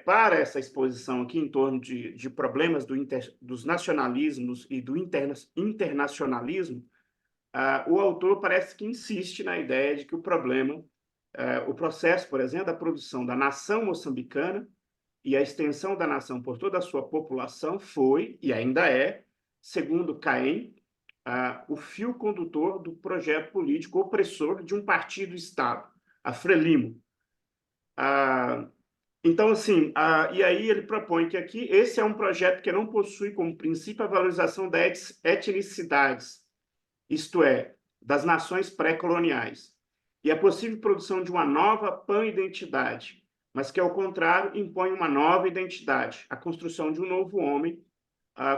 Para essa exposição aqui em torno de problemas dos nacionalismos e do internacionalismo, o autor parece que insiste na ideia de que o problema, o processo, por exemplo, da produção da nação moçambicana e a extensão da nação por toda a sua população foi, e ainda é, segundo Caim, o fio condutor do projeto político opressor de um partido-Estado, a Frelimo. Ah, então, assim, e aí ele propõe que aqui esse é um projeto que não possui como princípio a valorização das etnicidades, isto é, das nações pré-coloniais, e a possível produção de uma nova pan-identidade, mas que, ao contrário, impõe uma nova identidade, a construção de um novo homem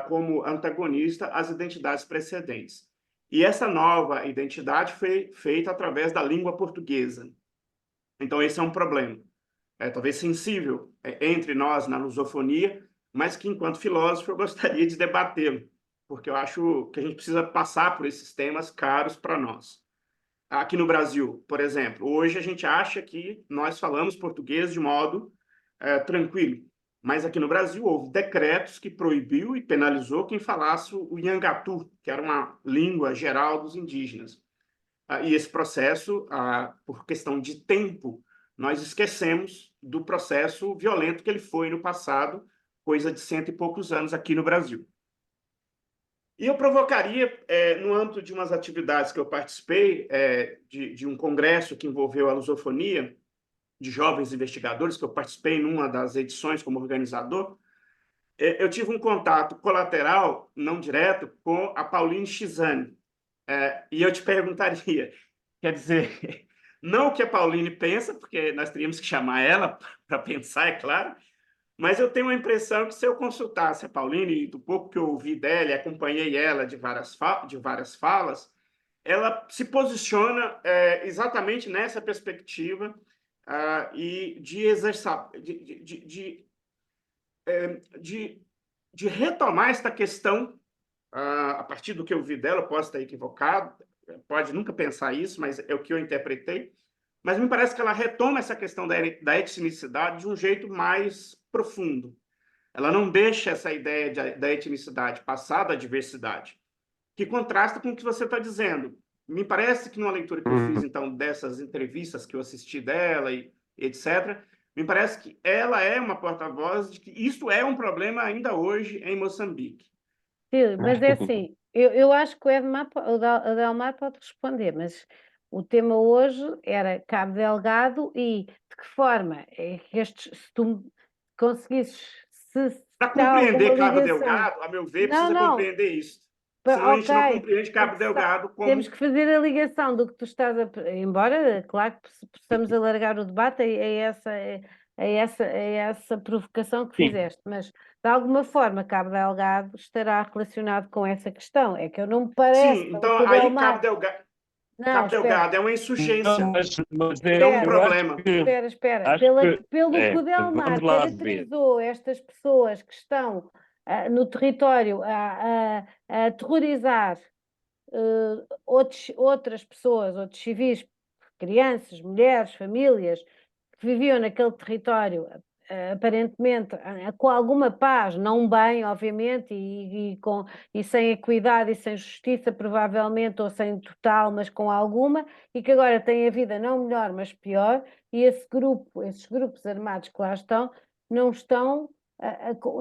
como antagonista às identidades precedentes. E essa nova identidade foi feita através da língua portuguesa. Então, esse é um problema, talvez sensível entre nós na lusofonia, mas que, enquanto filósofo, eu gostaria de debatê-lo, porque eu acho que a gente precisa passar por esses temas caros para nós. Aqui no Brasil, por exemplo, hoje a gente acha que nós falamos português de modo tranquilo, mas aqui no Brasil houve decretos que proibiu e penalizou quem falasse o Nhangatu, que era uma língua geral dos indígenas. E esse processo, por questão de tempo, nós esquecemos do processo violento que ele foi no passado, coisa de 100 e poucos anos aqui no Brasil. E eu provocaria, no âmbito de umas atividades que eu participei, de um congresso que envolveu a lusofonia, de jovens investigadores, que eu participei numa das edições como organizador, eu tive um contato colateral, não direto, com a Pauline Chizani. E eu te perguntaria, quer dizer, não o que a Pauline pensa, porque nós teríamos que chamar ela para pensar, é claro, mas eu tenho a impressão que se eu consultasse a Pauline, e do pouco que eu ouvi dela e acompanhei ela de várias falas, ela se posiciona exatamente nessa perspectiva e de retomar esta questão, a partir do que eu vi dela, eu posso estar equivocado, pode nunca pensar isso, mas é o que eu interpretei, mas me parece que ela retoma essa questão da etnicidade de um jeito mais profundo. Ela não deixa essa ideia da etnicidade passar da diversidade, que contrasta com o que você está dizendo. Me parece que numa leitura que eu fiz, uhum. então, dessas entrevistas que eu assisti dela e etc., me parece que ela é uma porta-voz de que isso é um problema ainda hoje em Moçambique. Sim, mas é assim, eu acho que o Delmar pode responder, mas o tema hoje era Cabo Delgado e de que forma é que se tu conseguisses, se Para há alguma compreender Cabo ligação. Delgado, a meu ver, Não, precisa não, compreender isso. Senão a gente não ok, compreende Cabo porque Delgado temos como. que fazer a ligação do que tu estás embora, claro que possamos alargar o debate a essa provocação que Sim, fizeste, mas de alguma forma Cabo Delgado estará relacionado com essa questão. É que eu não me parece, Sim, pelo então que o aí Delmar. Não, Cabo espera, Delgado é uma não, insurgência, mas é um espera, eu acho problema. que, espera. acho que, Pelo que o vamos Delmar lá ver. caracterizou estas pessoas que estão no território a aterrorizar outras pessoas, outros civis, crianças, mulheres, famílias que viviam naquele território, aparentemente com alguma paz, não bem, obviamente, e sem equidade e sem justiça, provavelmente, ou sem total, mas com alguma, e que agora têm a vida não melhor, mas pior, e esses grupos armados que lá estão, não estão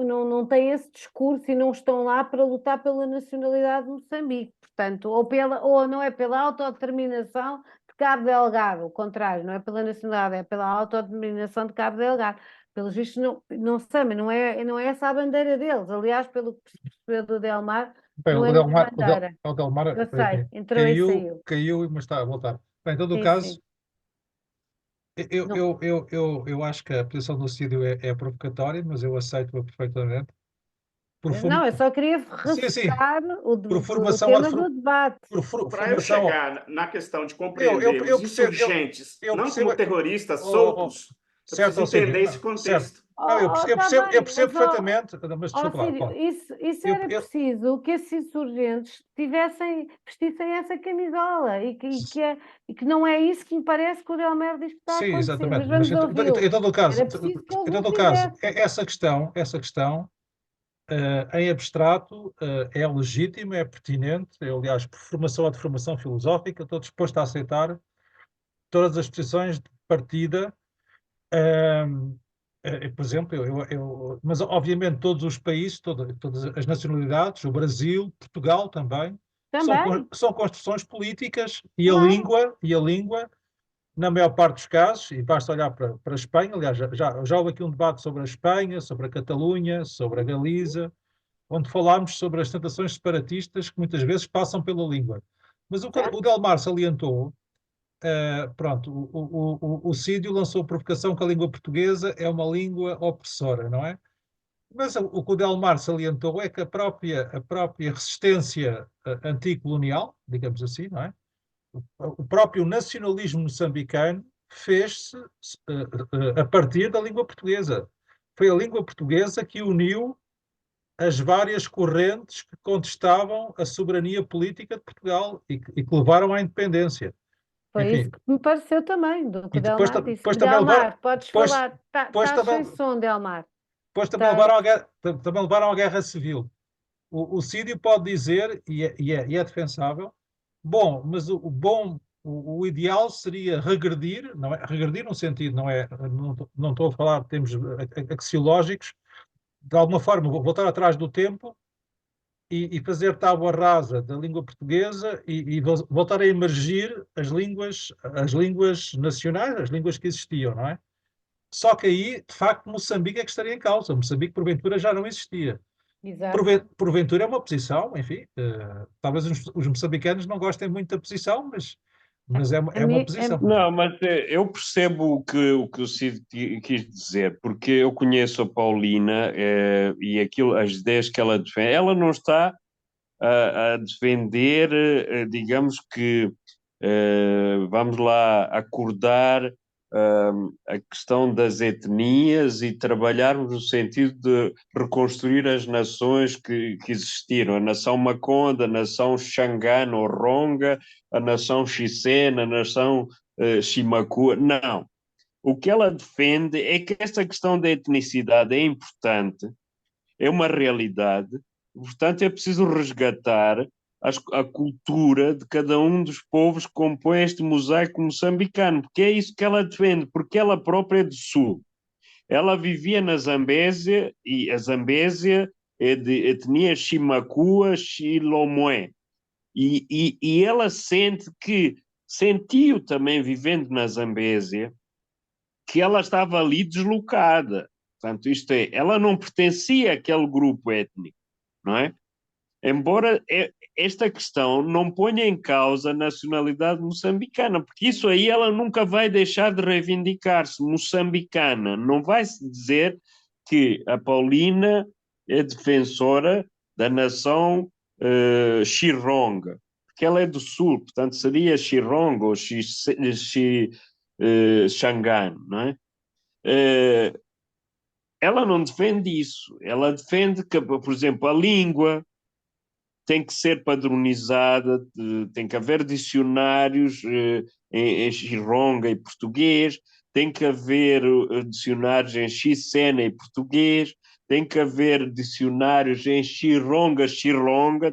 não têm esse discurso e não estão lá para lutar pela nacionalidade de Moçambique, portanto, ou não é pela autodeterminação de Cabo Delgado, o contrário, não é pela nacionalidade, é pela autodeterminação de Cabo Delgado. Pelos vistos, não sei, mas não é essa a bandeira deles. Aliás, pelo que percebeu do Delmar, Bem, não é nenhuma bandeira. O Delmar Eu sei, entrou e caiu, saiu. caiu, mas está a voltar. Bem, em todo o Sim, caso, sim. Eu acho que a posição do Cídio é provocatória, mas eu aceito-a perfeitamente. Por Não, eu só queria Sim, sim, reforçar por o formação, tema do debate. Para eu formação. chegar na questão de Eu compreender os percebo, insurgentes, eu não percebo. como terroristas Oh, oh, soltos, eu certo, preciso ó Cídio, entender esse não, certo. contexto. Não, Tá eu bem, percebo perfeitamente, mas ó desculpa lá, Sírio, Paulo. isso Eu, era eu- preciso que esses insurgentes vestissem essa camisola e que não é isso que me parece que o Delmer diz que está a sim, acontecer, exatamente. mas Mas vamos ouvi-lo. em todo o caso, Era preciso que eles em o todo o caso, fizessem. essa questão, em abstrato, é legítima, é pertinente. Eu, aliás, por formação ou de formação filosófica, estou disposto a aceitar todas as posições de partida. Ahm, por exemplo, mas obviamente todos os países, todas as nacionalidades, o Brasil, Portugal também, Também, são construções políticas claro. e a língua, na maior parte dos casos, e basta olhar para a Espanha, aliás, já houve aqui um debate sobre a Espanha, sobre a Catalunha, sobre a Galiza, onde falámos sobre as tentações separatistas que muitas vezes passam pela língua. Mas o Certo? Delmar salientou. Pronto, o Cídio lançou a provocação que a língua portuguesa é uma língua opressora, não é? Mas o que o Delmar salientou é que a própria resistência anticolonial, digamos assim, não é? O próprio nacionalismo moçambicano fez-se a partir da língua portuguesa. Foi a língua portuguesa que uniu as várias correntes que contestavam a soberania política de Portugal e que levaram à independência. Foi isso Enfim, que me pareceu também, do que e o Delmar disse. depois também levar, Delmar, podes depois, falar. depois Estás também, sem som, Delmar. depois Estás... também levaram à guerra civil. O Cídio pode dizer, e é defensável, bom, mas o ideal seria regredir, não é? Regredir no sentido, não estou a falar de termos axiológicos, de alguma forma voltar atrás do tempo e fazer tábua rasa da língua portuguesa e voltar a emergir as línguas nacionais, as línguas que existiam, não é? Só que aí, de facto, Moçambique é que estaria em causa. Moçambique, porventura, já não existia. Exato. Porventura é uma posição, enfim, talvez os moçambicanos não gostem muito da posição, mas A é uma mim, posição. Não, mas eu percebo o que o Cid quis dizer, porque eu conheço a Paulina e as ideias que ela defende. Ela não está a defender, digamos que, vamos lá, acordar a questão das etnias e trabalharmos no sentido de reconstruir as nações que existiram, a nação Maconda, a nação Xangana ou Ronga, a nação Xicena, a nação Chimakua. Não. O que ela defende é que esta questão da etnicidade é importante, é uma realidade, portanto é preciso resgatar a cultura de cada um dos povos que compõem este mosaico moçambicano, porque é isso que ela defende, porque ela própria é do Sul. Ela vivia na Zambésia, e a Zambésia é de etnia Chimakua, Chilomé, e ela sentiu também, vivendo na Zambésia, que ela estava ali deslocada. Portanto, isto é, ela não pertencia àquele grupo étnico, não é? Embora esta questão não ponha em causa a nacionalidade moçambicana, porque isso aí ela nunca vai deixar de reivindicar-se moçambicana. Não vai se dizer que a Paulina é defensora da nação Xironga, porque ela é do sul, portanto seria Xironga ou Xangan, não é? Ela não defende isso. Ela defende que, por exemplo, a língua tem que ser padronizada, tem que haver dicionários em Xironga e português, tem que haver dicionários em Xicena e português, tem que haver dicionários em Xironga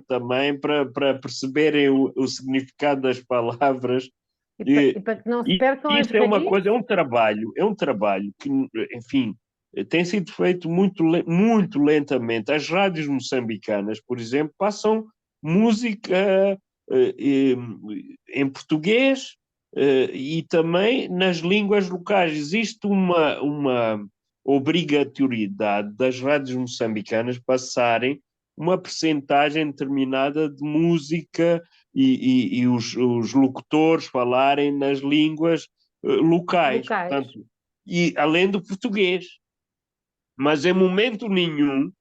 também, para perceberem o significado das palavras. E para que não se E percam as isso é uma coisa, raízes. é um trabalho que, enfim, tem sido feito muito lentamente. As rádios moçambicanas, por exemplo, passam música em português e também nas línguas locais. Existe uma obrigatoriedade das rádios moçambicanas passarem uma percentagem determinada de música e os locutores falarem nas línguas locais, Locais. portanto, e além do português. Mas em momento nenhum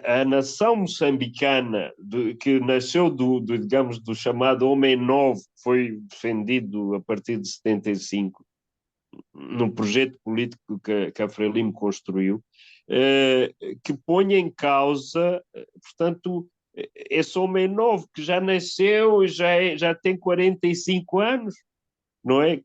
a nação moçambicana, que nasceu digamos, do chamado Homem Novo, que foi defendido a partir de 75, no projeto político que a Frelimo construiu, que põe em causa, portanto, esse Homem Novo que já nasceu e já tem 45 anos, não é?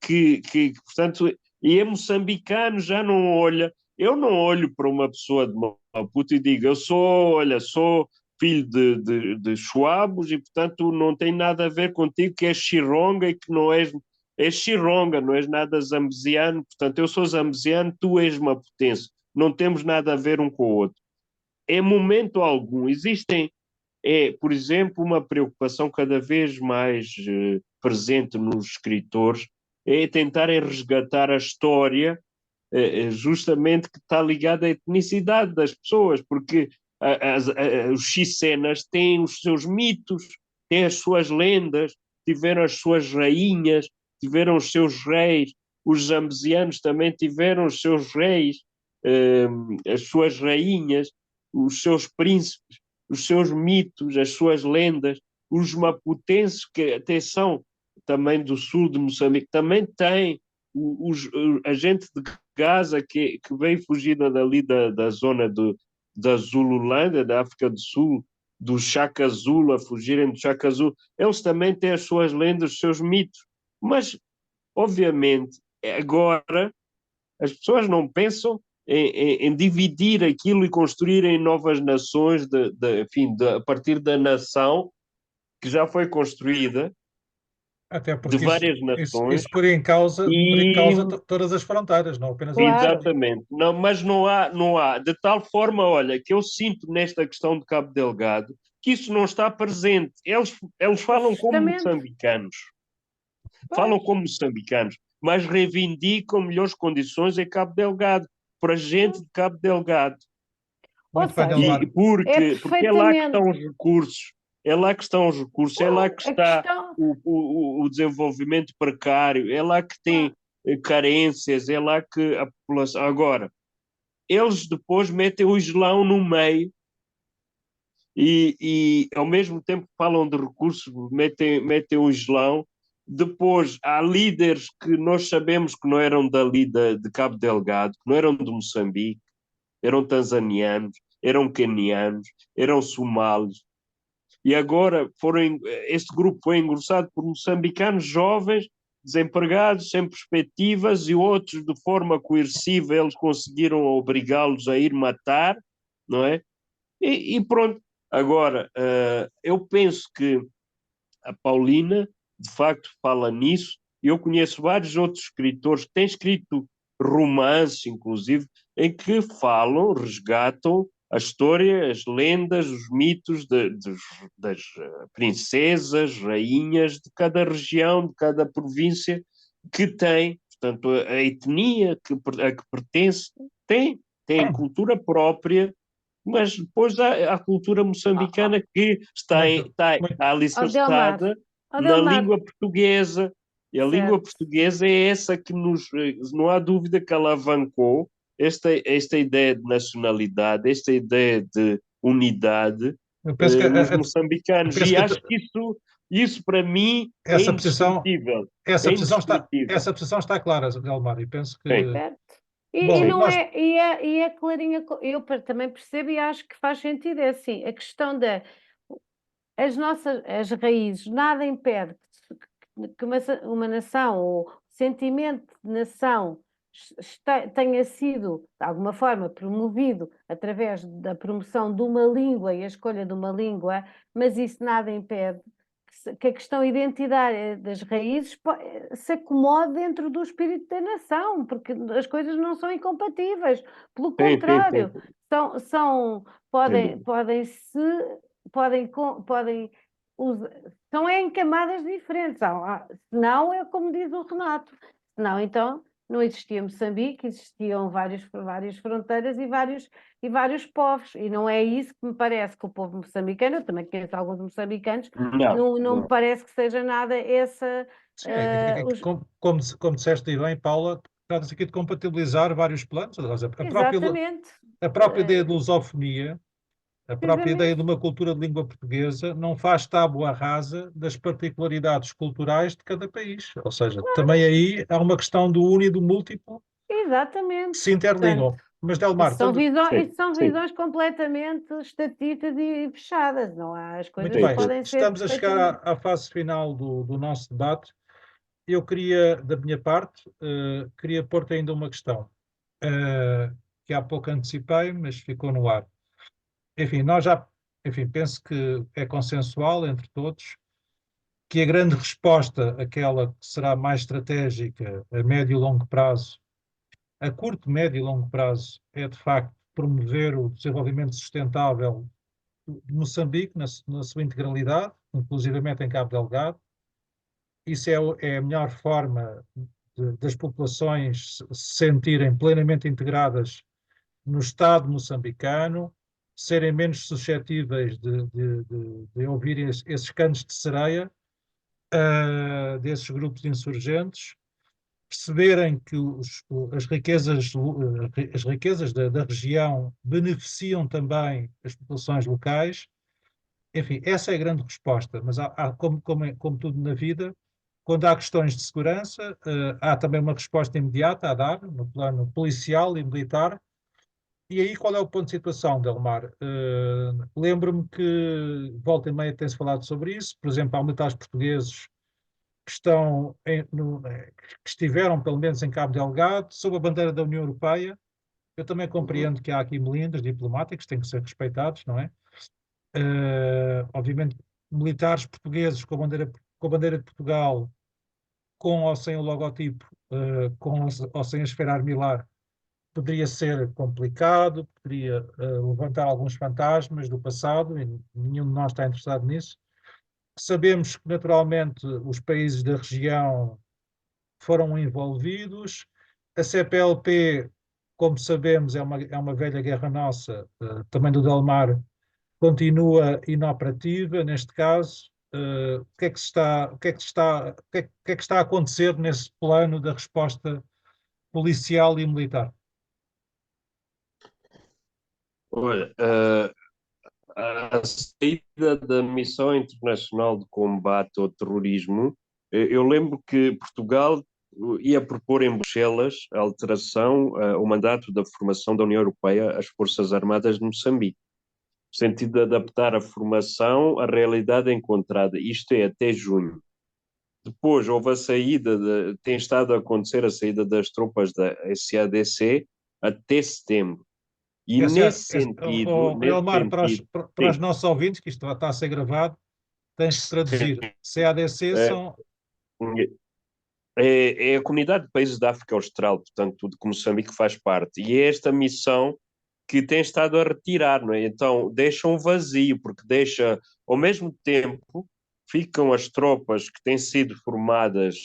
Portanto, e é moçambicano, já não olha. Eu não olho para uma pessoa de Maputo e digo, olha, sou filho de Chuabos e, portanto, não tem nada a ver contigo, que és Chironga e que não és Chironga, não és nada zambesiano, portanto, eu sou zambesiano, tu és maputense, não temos nada a ver um com o outro. Em momento algum, existem, por exemplo, uma preocupação cada vez mais presente nos escritores, é tentarem resgatar a história justamente que está ligada à etnicidade das pessoas, porque os chicenas têm os seus mitos, têm as suas lendas, tiveram as suas rainhas, tiveram os seus reis, os zambesianos também tiveram os seus reis, as suas rainhas, os seus príncipes, os seus mitos, as suas lendas, os maputenses, que até são também do sul de Moçambique, também têm a gente de Gaza que veio fugida dali da zona da Zululândia, da África do Sul, do Chaka Zulu, a fugirem do Chaka Zulu, eles também têm as suas lendas, os seus mitos. Mas, obviamente, agora as pessoas não pensam em dividir aquilo e construírem novas nações a partir da nação que já foi construída, Até de porque várias isso, nações. por em causa E todas as fronteiras, não apenas as Claro. fronteiras. exatamente, não, mas não há, de tal forma, olha, que eu sinto nesta questão de Cabo Delgado que isso não está presente. Eles falam como Justamente. moçambicanos, Pois. mas reivindicam melhores condições em Cabo Delgado, para gente de Cabo Delgado. Ou Muito bem, seja, Delmar. Porque é lá que estão perfeitamente. os recursos, é lá que estão os recursos, é lá que A está questão, o desenvolvimento precário, é lá que tem carências, é lá que a população. Agora, eles depois metem o Islão no meio e ao mesmo tempo que falam de recursos, metem o Islão. Depois há líderes que nós sabemos que não eram dali de Cabo Delgado, que não eram de Moçambique, eram tanzanianos, eram quenianos, eram somalis. E agora este grupo foi engrossado por moçambicanos jovens, desempregados, sem perspectivas, e outros, de forma coerciva, eles conseguiram obrigá-los a ir matar, não é? E pronto. Agora, eu penso que a Paulina, de facto, fala nisso. Eu conheço vários outros escritores que têm escrito romances, inclusive, em que falam, resgatam a história, as lendas, os mitos das princesas, rainhas de cada região, de cada província que tem, portanto, a etnia a que pertence tem cultura própria, mas depois há a cultura moçambicana que está Delmar, alicerçada na Delmar, língua portuguesa. E a língua certo. portuguesa é essa que não há dúvida que alavancou esta ideia de nacionalidade, esta ideia de unidade Eu penso que, nos moçambicanos. penso E que acho que isso para mim é essa posição, indiscutível. É indiscutível. essa posição está clara, Delmar, e penso que... Sim, Certo. E Bom, não nós... é, e é clarinha, eu também percebo e acho que faz sentido, é assim, a questão as raízes, nada impede que uma nação, ou sentimento de nação tenha sido, de alguma forma, promovido através da promoção de uma língua e a escolha de uma língua, mas isso nada impede que a questão identitária das raízes se acomode dentro do espírito da nação, porque as coisas não são incompatíveis, pelo contrário, podem estão em camadas diferentes. Senão, é como diz o Renato, senão então não existia Moçambique, existiam várias fronteiras e vários povos, e não é isso que me parece que o povo moçambicano, eu também conheço alguns moçambicanos, não me parece que seja nada Sim, Os... como disseste bem, Paula, trata-se aqui de compatibilizar vários planos. Aliás, Exatamente. a própria ideia de lusofonia, a própria ideia de Precisamente. uma cultura de língua portuguesa não faz tábua rasa das particularidades culturais de cada país. Ou seja, também aí há uma questão do uno e do múltiplo que Exatamente. se interligam. Portanto, Mas, Delmar, Sim, isso são sim. visões completamente estatistas e fechadas, não há? As muito coisas Sim, bem, sim. podem ser estamos a chegar perfeitamente. à fase final do nosso debate. Eu queria, da minha parte, queria pôr-te ainda uma questão, que há pouco antecipei, mas ficou no ar. Enfim, enfim, penso que é consensual entre todos que a grande resposta, aquela que será mais estratégica a médio e longo prazo, a curto, médio e longo prazo, é de facto promover o desenvolvimento sustentável de Moçambique na sua integralidade, inclusivamente em Cabo Delgado. Isso é a melhor forma das populações se sentirem plenamente integradas no Estado moçambicano, serem menos suscetíveis de ouvirem esses cantos de sereia desses grupos insurgentes, perceberem que as riquezas da região beneficiam também as populações locais. Enfim, essa é a grande resposta, mas como tudo na vida, quando há questões de segurança, há também uma resposta imediata a dar, no plano policial e militar. E aí qual é o ponto de situação, Delmar? Lembro-me que volta e meia tem-se falado sobre isso. Por exemplo, há militares portugueses que que estiveram pelo menos em Cabo Delgado, sob a bandeira da União Europeia. Eu também Uhum. compreendo que há aqui melindres diplomáticos, têm que ser respeitados, não é? Obviamente, militares portugueses com a bandeira de Portugal, com ou sem o logotipo, com ou sem a esfera armilar, poderia ser complicado, poderia levantar alguns fantasmas do passado, e nenhum de nós está interessado nisso. Sabemos que, naturalmente, os países da região foram envolvidos. A CPLP, como sabemos, é uma velha guerra nossa, também do Delmar, continua inoperativa neste caso. O que é que está a acontecer nesse plano da resposta policial e militar? Olha, a saída da Missão Internacional de Combate ao Terrorismo, eu lembro que Portugal ia propor em Bruxelas a alteração, o mandato da formação da União Europeia às Forças Armadas de Moçambique, no sentido de adaptar a formação à realidade encontrada, isto é, até junho. Depois houve a saída, tem estado a acontecer a saída das tropas da SADC até setembro. E nesse Elmar, sentido, para os sim, nossos ouvintes, que isto está a ser gravado, tens que traduzir. CADC é, são. é a Comunidade de Países da África Austral, portanto, de que Moçambique faz parte. E é esta missão que tem estado a retirar, não é? Então, deixa um vazio, porque deixa, ao mesmo tempo, ficam as tropas que têm sido formadas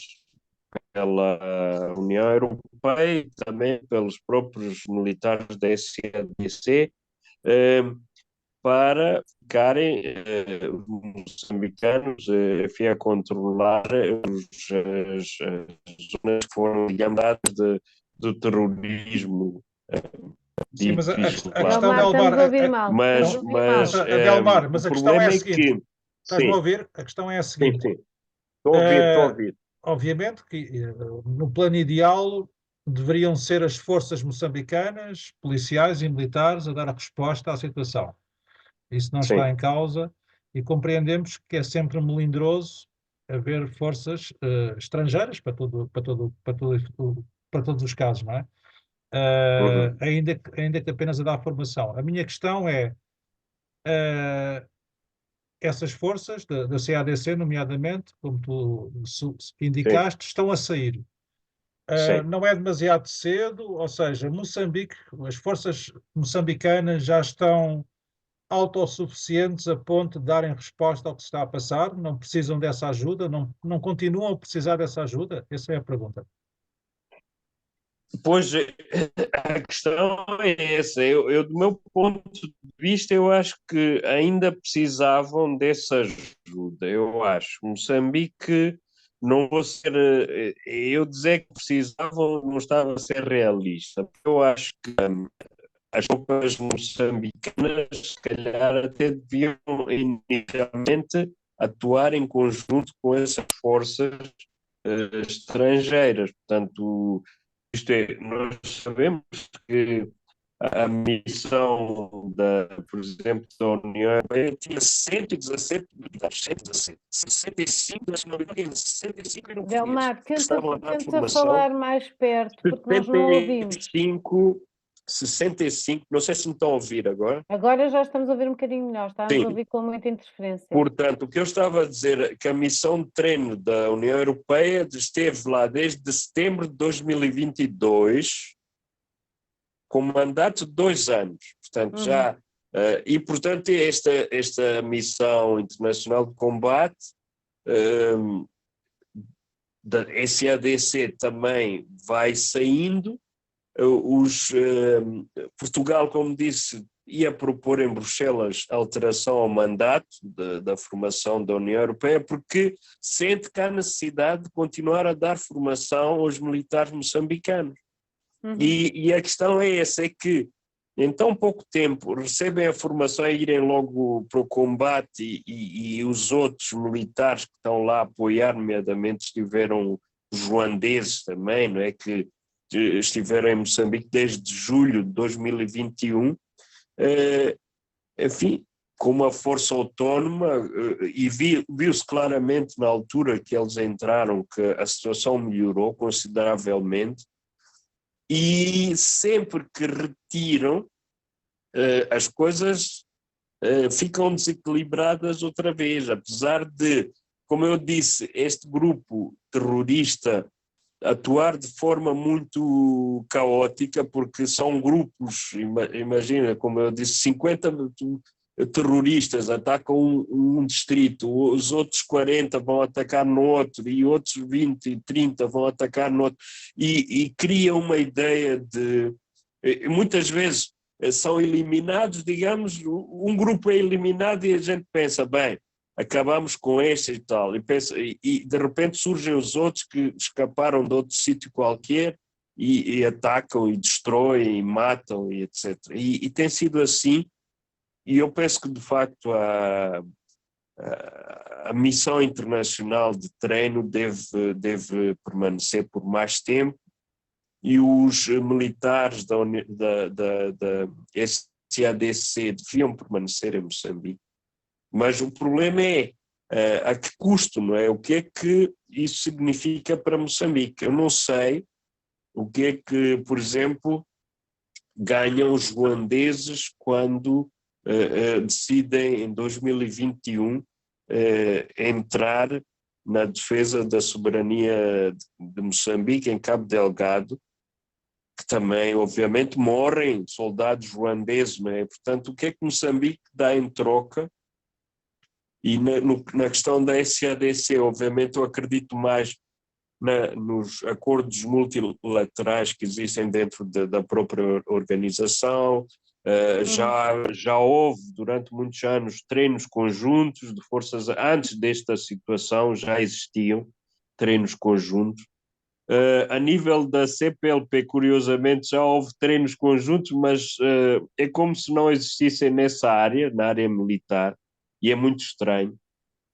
pela União Europeia e também pelos próprios militares da SADC, eh, para ficarem os moçambicanos enfim, a controlar as zonas que foram, digamos, do terrorismo Sim, mas dito a questão de islâmico. Delmar, Elmar. estamos a ouvir mal. Estamos a Mas, ouvir Mas, mas mal. Delmar, o mas a questão é a problema é seguinte: que, estás-me a sim, ouvir? A questão é a sim, seguinte. sim, estou a ouvir, estou a Uh, ouvir. Obviamente que no plano ideal deveriam ser as forças moçambicanas, policiais e militares, a dar a resposta à situação. Isso não está Sim. em causa e compreendemos que é sempre melindroso haver forças estrangeiras para todos os casos, não é? Uhum. Ainda que apenas a dar formação. A minha questão é, uh, essas forças da CADC, nomeadamente, como tu Sim, indicaste, estão a sair. sim. Não é demasiado cedo, ou seja, Moçambique, as forças moçambicanas já estão autossuficientes a ponto de darem resposta ao que se está a passar, não precisam dessa ajuda, não continuam a precisar dessa ajuda? Essa é a pergunta. Pois a questão é essa. Do meu ponto de vista, eu acho que ainda precisavam dessa ajuda. Eu acho. Moçambique não vou ser. Eu dizer que precisavam não estava a ser realista. Eu acho que as tropas moçambicanas, se calhar, até deviam inicialmente atuar em conjunto com essas forças estrangeiras. Portanto, isto é, nós sabemos que a missão, por exemplo, da União Europeia tinha 117 militares, 117, 65 nacionalidades, 65 eram portugueses, Delmar, que estavam a dar tenta formação, falar mais perto, porque nós não ouvimos. 65, 65, não sei se me estão a ouvir agora. Agora já estamos a ouvir um bocadinho melhor, estamos a Sim, ouvir com muita interferência. portanto, o que eu estava a dizer é que a missão de treino da União Europeia esteve lá desde setembro de 2022, com mandato de 2 anos. Portanto, já. E, portanto, esta missão internacional de combate da SADC também vai saindo. Portugal, como disse, ia propor em Bruxelas alteração ao mandato da formação da União Europeia, porque sente que há necessidade de continuar a dar formação aos militares moçambicanos. E a questão é essa, é que em tão pouco tempo recebem a formação e irem logo para o combate e os outros militares que estão lá a apoiar, nomeadamente estiveram os ruandeses também, não é, que estiveram em Moçambique desde julho de 2021, enfim, com uma força autónoma, e viu-se claramente na altura que eles entraram que a situação melhorou consideravelmente. E sempre que retiram, as coisas ficam desequilibradas outra vez, apesar de, como eu disse, este grupo terrorista atuar de forma muito caótica, porque são grupos, imagina, como eu disse, 50 terroristas atacam um distrito, os outros 40 vão atacar no outro, e outros 20 e 30 vão atacar no outro, e cria uma ideia de. Muitas vezes são eliminados, digamos, um grupo é eliminado e a gente pensa, bem, acabamos com este e tal, e de repente surgem os outros que escaparam de outro sítio qualquer e atacam e destroem e matam e etc. E tem sido assim. E eu penso que, de facto, a missão internacional de treino deve permanecer por mais tempo, e os militares da SADC deviam permanecer em Moçambique. Mas o problema é a que custo, não é? O que é que isso significa para Moçambique? Eu não sei o que é que, por exemplo, ganham os ruandeses quando decidem em 2021 entrar na defesa da soberania de Moçambique em Cabo Delgado, que também, obviamente, morrem soldados ruandeses, não é? Portanto, o que é que Moçambique dá em troca? E na questão da SADC, obviamente, eu acredito mais nos acordos multilaterais que existem dentro da própria organização. Já houve, durante muitos anos, treinos conjuntos de forças. Antes desta situação já existiam treinos conjuntos. A nível da CPLP, curiosamente, já houve treinos conjuntos, mas é como se não existissem nessa área, na área militar, e é muito estranho,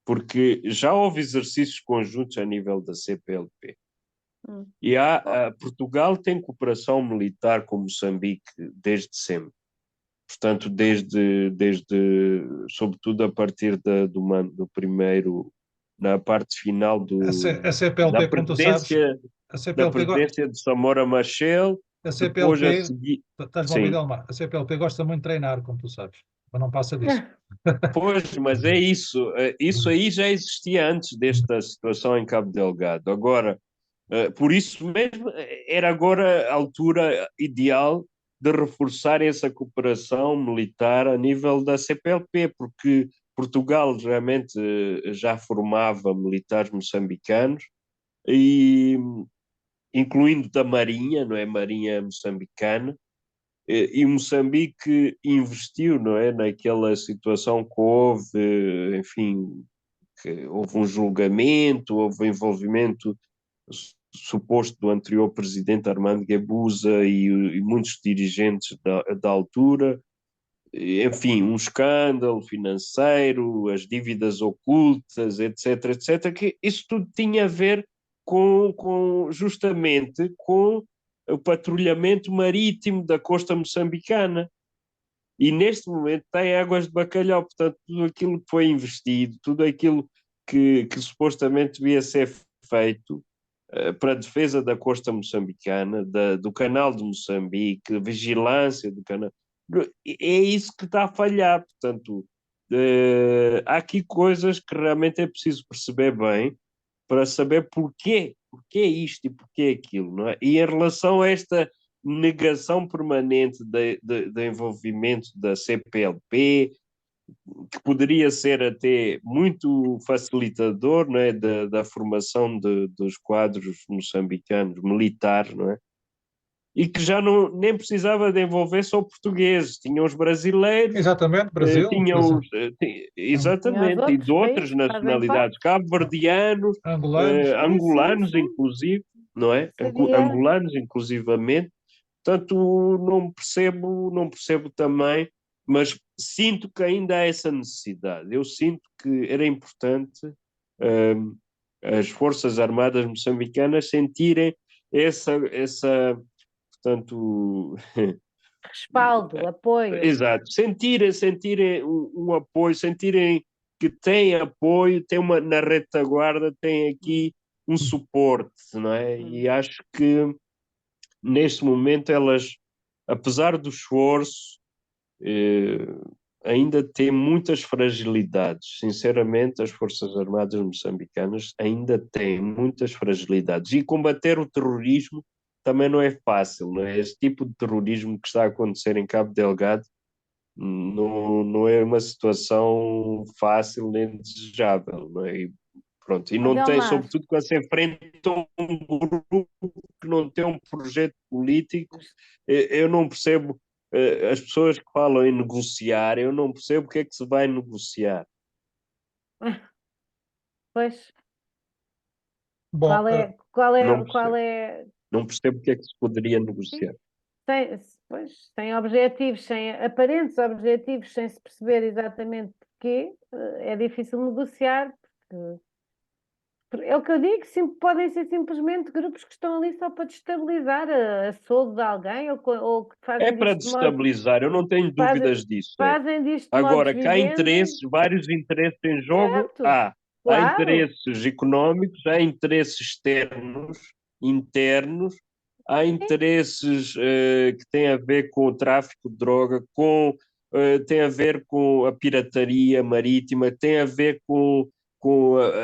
porque já houve exercícios conjuntos a nível da CPLP. E Portugal tem cooperação militar com Moçambique desde sempre. Portanto, sobretudo a partir do primeiro, na parte final A CPLP, como tu sabes, da presidência de Samora Machel, a depois a CPLP, seguir. estás-me a ouvir, Delmar? A CPLP gosta muito de treinar, como tu sabes, mas não passa disso. Pois, mas é isso. Isso aí já existia antes desta situação em Cabo Delgado. Agora, por isso mesmo, era agora a altura ideal de reforçar essa cooperação militar a nível da CPLP, porque Portugal realmente já formava militares moçambicanos, e incluindo da Marinha, não é? Marinha moçambicana, e Moçambique investiu, não é? Naquela situação que houve, enfim, que houve um julgamento, houve envolvimento suposto do anterior presidente Armando Guebuza e muitos dirigentes da altura, enfim, um escândalo financeiro, as dívidas ocultas, etc, etc, que isso tudo tinha a ver justamente com o patrulhamento marítimo da costa moçambicana. E neste momento tem águas de bacalhau, portanto, tudo aquilo que foi investido, tudo aquilo que supostamente devia ser feito para a defesa da costa moçambicana, do canal de Moçambique, vigilância do canal, é isso que está a falhar. Portanto, há aqui coisas que realmente é preciso perceber bem para saber porquê isto e porquê aquilo, não é? E em relação a esta negação permanente de envolvimento da CPLP, que poderia ser até muito facilitador, não é, da formação dos quadros moçambicanos militares, não é? E que já nem precisava de envolver só portugueses, tinham os brasileiros, Exatamente, Brasil, por tinham exemplo, exatamente, e outros de outras países que fazem nacionalidades, cabo-verdianos, angolanos. Sim, sim, angolanos, sim. inclusive, não é? Seria, Angolanos, inclusivamente. Portanto, não percebo também, mas sinto que ainda há essa necessidade. Eu sinto que era importante hum, as Forças Armadas moçambicanas sentirem essa, portanto, respaldo, apoio. exato, sentirem um apoio, sentirem que têm apoio, têm na retaguarda, têm aqui um suporte, não é? E acho que neste momento elas, apesar do esforço, eh, ainda têm muitas fragilidades. Sinceramente, as Forças Armadas moçambicanas ainda têm muitas fragilidades. E combater o terrorismo também não é fácil, não é? Este tipo de terrorismo que está a acontecer em Cabo Delgado não é uma situação fácil nem desejável, não é? E, pronto, e não tem, Adelmar, sobretudo, quando se enfrenta um grupo que não tem um projeto político. Eu não percebo as pessoas que falam em negociar, eu não percebo o que é que se vai negociar. pois, Bom, Não qual percebo. é, Não percebo o que é que se poderia sim, negociar. pois, sem objetivos, sem aparentes objetivos, sem se perceber exatamente porquê, é difícil negociar, é o que eu digo, podem ser simplesmente grupos que estão ali só para destabilizar a soldo de alguém ou que É fazem para disto de modo, destabilizar, eu não tenho fazem, dúvidas disso. fazem disto de modo Agora, que há vivendi, interesses, vários interesses em jogo, certo, há claro, interesses económicos, há interesses externos, internos, há sim, interesses que têm a ver com o tráfico de droga, tem a ver com a pirataria marítima, tem a ver com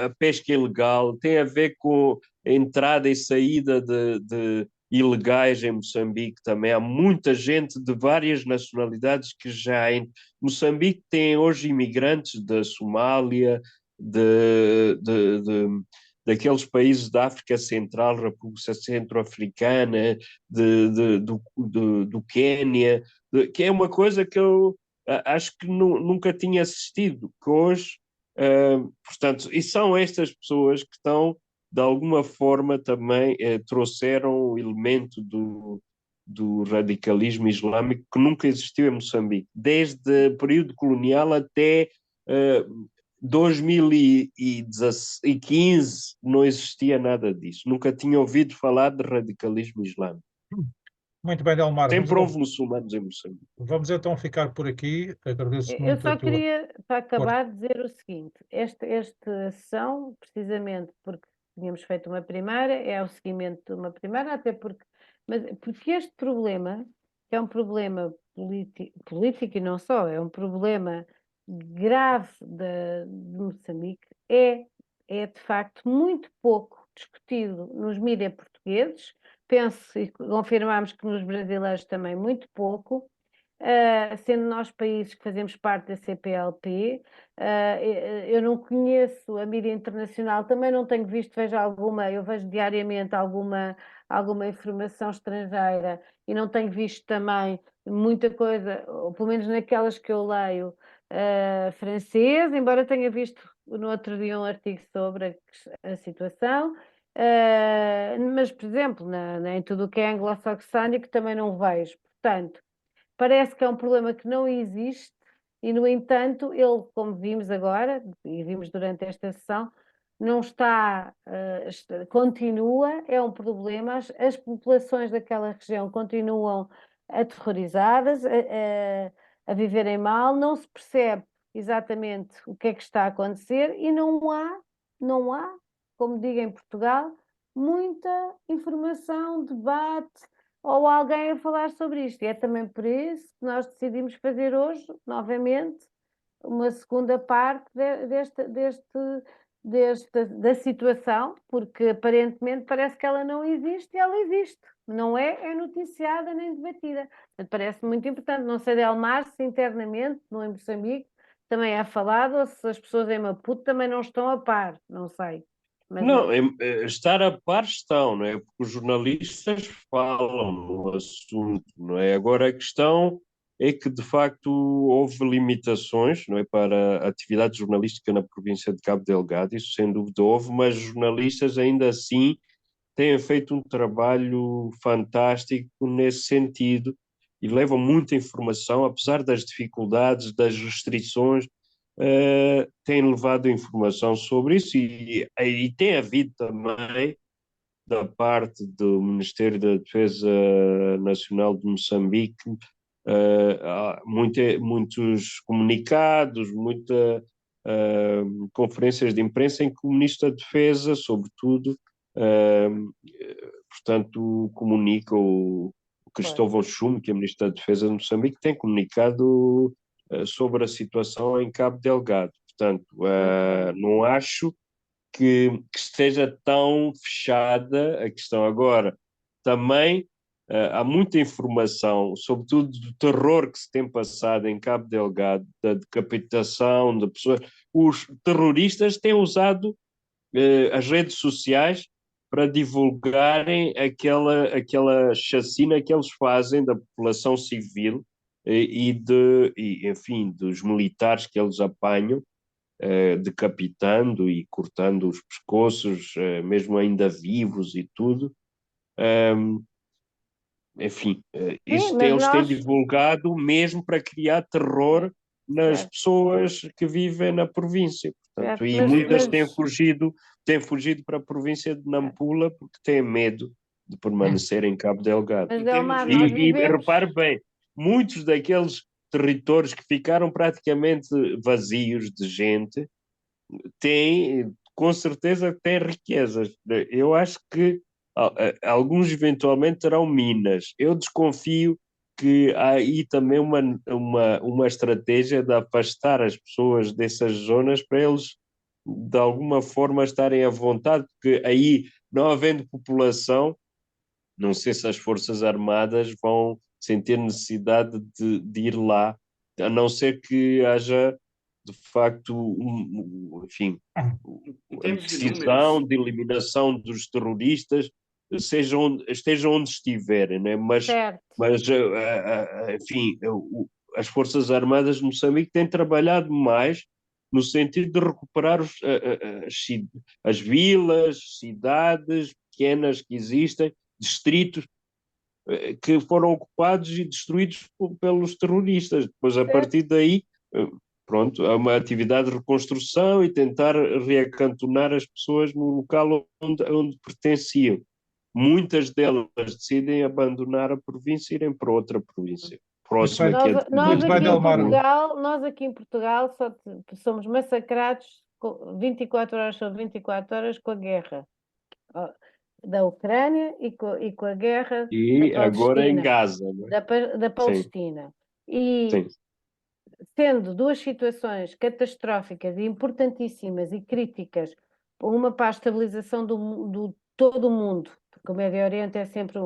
a pesca ilegal, tem a ver com a entrada e saída de ilegais em Moçambique também. Há muita gente de várias nacionalidades que já Moçambique tem hoje imigrantes da Somália, daqueles países da África Central, República Centro-Africana, do Quênia, que é uma coisa que eu acho que nunca tinha assistido, que hoje, portanto, e são estas pessoas que estão, de alguma forma, também trouxeram o elemento do radicalismo islâmico que nunca existiu em Moçambique, desde o período colonial até 2015 não existia nada disso. Nunca tinha ouvido falar de radicalismo islâmico. muito bem, Delmar, Sempre houve muçulmanos em Moçambique. vamos então ficar por aqui. Agradeço eu muito a só tua queria, para força. acabar, dizer o seguinte: esta sessão, precisamente porque tínhamos feito uma primeira, é o seguimento de uma primeira, até porque este problema, que é um problema político e não só, é um problema grave de Moçambique, é de facto muito pouco discutido nos mídias portugueses, penso e confirmamos que nos brasileiros também muito pouco. Sendo nós países que fazemos parte da CPLP, eu não conheço a mídia internacional, também não tenho visto, eu vejo diariamente alguma informação estrangeira e não tenho visto também muita coisa, ou pelo menos naquelas que eu leio, francesa, embora tenha visto no outro dia um artigo sobre a situação, mas, por exemplo, em tudo o que é anglo-saxónico também não vejo. Portanto, parece que é um problema que não existe e, no entanto, ele, como vimos agora, e vimos durante esta sessão, não está, continua, é um problema, as populações daquela região continuam aterrorizadas, a viverem mal, não se percebe exatamente o que é que está a acontecer e não há, como digo em Portugal, muita informação, debate ou alguém a falar sobre isto. E é também por isso que nós decidimos fazer hoje, novamente, uma segunda parte da situação, porque aparentemente parece que ela não existe e ela existe. Não é noticiada nem debatida. Parece muito importante. Não sei, Delmar, se internamente, no em Moçambique, também é falado, ou se as pessoas em Maputo também não estão a par, não sei. Mas Não, estar a par estão, não é? Porque os jornalistas falam no assunto, não é? Agora a questão é que, de facto, houve limitações, não é, para a atividade jornalística na província de Cabo Delgado, isso sem dúvida houve, mas os jornalistas ainda assim têm feito um trabalho fantástico nesse sentido e levam muita informação, apesar das dificuldades, das restrições, têm levado informação sobre isso e tem havido também da parte do Ministério da Defesa Nacional de Moçambique há muitos comunicados, conferências de imprensa em que o Ministro da Defesa, sobretudo, portanto, comunica o Cristóvão Chum, que é Ministro da Defesa de Moçambique, tem comunicado sobre a situação em Cabo Delgado. Portanto, não acho que esteja tão fechada a questão. Agora, também há muita informação, sobretudo do terror que se tem passado em Cabo Delgado, da decapitação de pessoas. Os terroristas têm usado as redes sociais para divulgarem aquela chacina que eles fazem da população civil enfim, dos militares que eles apanham, decapitando e cortando os pescoços, mesmo ainda vivos e tudo. Enfim, sim, isso mas eles têm nós... divulgado mesmo para criar terror nas Certo, pessoas que vivem na província. Portanto, certo, e muitas mas têm fugido para a província de Nampula porque têm medo de permanecer em Cabo Delgado. Mas, Em termos Delmar, de... nós E vivemos... repare bem, muitos daqueles territórios que ficaram praticamente vazios de gente têm, com certeza, têm riquezas. Eu acho que alguns eventualmente terão minas. Eu desconfio que há aí também uma estratégia de afastar as pessoas dessas zonas para eles, de alguma forma, estarem à vontade, porque aí, não havendo população, não sei se as Forças Armadas vão sentir necessidade de ir lá, a não ser que haja, de facto, enfim, Em a termos de decisão números, de eliminação dos terroristas, estejam onde estiverem, né? certo. Enfim, as Forças Armadas de Moçambique têm trabalhado mais no sentido de recuperar as vilas, cidades pequenas que existem, distritos que foram ocupados e destruídos pelos terroristas. Depois, a Certo. partir daí, pronto, há uma atividade de reconstrução e tentar reacantonar as pessoas no local onde pertenciam. Muitas delas decidem abandonar a província e irem para outra província, Muito próxima bem, que é de muito bem, Delmar. Nós aqui em Portugal somos massacrados 24 horas sobre 24 horas com a guerra da Ucrânia e com a guerra da E agora em Palestina, Gaza, não é? da Sim, Palestina. E sim, sendo duas situações catastróficas e importantíssimas e críticas, uma para a estabilização do todo o mundo, porque o Médio Oriente é sempre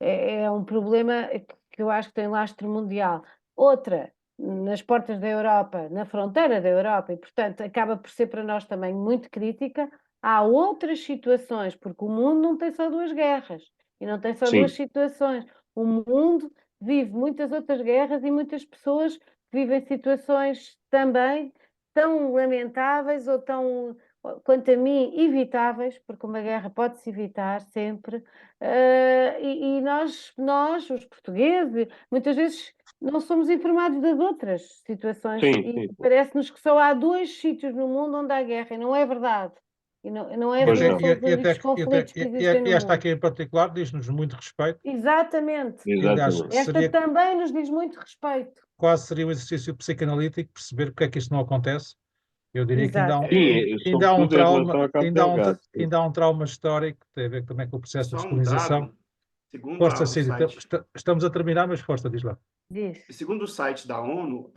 é um problema que eu acho que tem lastro mundial. Outra, nas portas da Europa, na fronteira da Europa, e portanto acaba por ser para nós também muito crítica. Há outras situações, porque o mundo não tem só duas guerras e não tem só duas sim. situações. O mundo vive muitas outras guerras e muitas pessoas vivem situações também tão lamentáveis ou tão, quanto a mim, evitáveis, porque uma guerra pode-se evitar sempre, e nós, os portugueses, muitas vezes não somos informados das outras situações Sim, e sim. parece-nos que só há 2 sítios no mundo onde há guerra, e não é verdade. E não é, Pois não não. são os únicos conflitos que existem no Esta mundo. aqui em particular diz-nos muito respeito. Exatamente. Aliás, Exatamente. Esta seria, também nos diz muito respeito. quase seria um exercício psicanalítico perceber porque é que isto não acontece. Eu diria que Exato. ainda há um Sobretudo em relação trauma, a Cabo Delgado. Sim. ainda há um trauma histórico que tem a ver também com o processo de Só um descolonização. dado, segundo Força, o Cid, site, estamos a terminar, mas força, diz lá. Diz. segundo o site da ONU,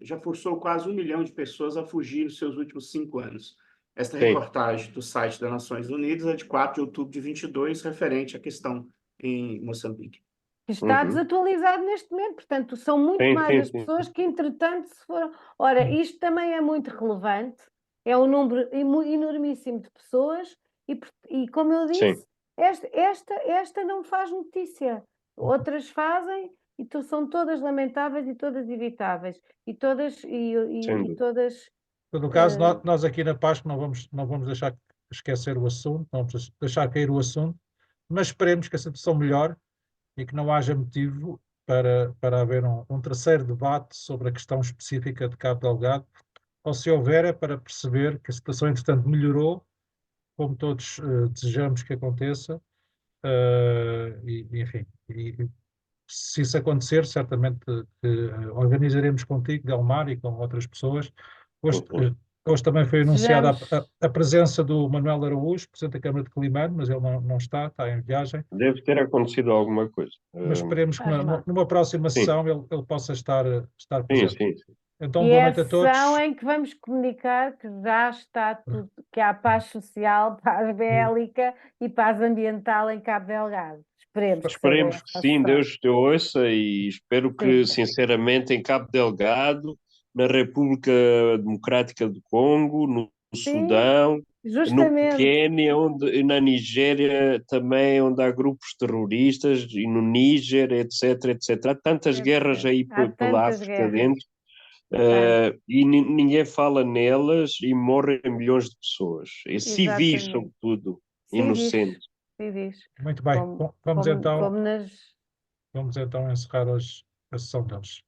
já forçou quase 1 milhão de pessoas a fugir nos seus últimos 5 anos. Esta Sim. reportagem do site das Nações Unidas é de 4 de outubro de 22, referente à questão em Moçambique. Que está Uhum. desatualizado neste momento, portanto, são muito Sim, mais sim, as sim. pessoas que, entretanto, se foram. Ora, isto também é muito relevante, é um número enormíssimo de pessoas, e como eu Sim. disse, esta não faz notícia, outras fazem, e são todas lamentáveis e todas evitáveis, e todas, Sem e dúvida. todas. No caso, nós aqui na PASC não vamos deixar esquecer o assunto, não vamos deixar cair o assunto, mas esperemos que a situação melhore e que não haja motivo para haver um terceiro debate sobre a questão específica de Cabo Delgado, ou se houver é para perceber que a situação, entretanto, melhorou, como todos desejamos que aconteça, enfim, se isso acontecer, certamente que organizaremos contigo, Delmar, e com outras pessoas. Hoje, Uhum. hoje também foi anunciada Desejamos. a presença do Manuel Araújo, Presidente da Câmara de Climane, mas ele não está em viagem. Deve ter acontecido alguma coisa. Mas esperemos que Faz mal. numa próxima Sim. sessão ele possa estar Sim, presente. sim, sim. Então, E boa é a noite a todos. sessão em que vamos comunicar que já está tudo, que há paz social, paz bélica e paz ambiental em Cabo Delgado. Esperemos que seja Esperemos que essa a sim, sessão. Deus te ouça e espero que, Sim. sinceramente, em Cabo Delgado, na República Democrática do Congo, no Sim, Sudão, no justamente. Quênia, na Nigéria também, onde há grupos terroristas, e no Níger, etc, etc. Há tantas guerras aí Há pela tantas África guerras. dentro, e ninguém fala nelas e morrem milhões de pessoas. E civis, Exatamente. sobretudo, Civis. inocentes. Civis. Muito bem. Como, Vamos como nas. então encerrar hoje a sessão de hoje.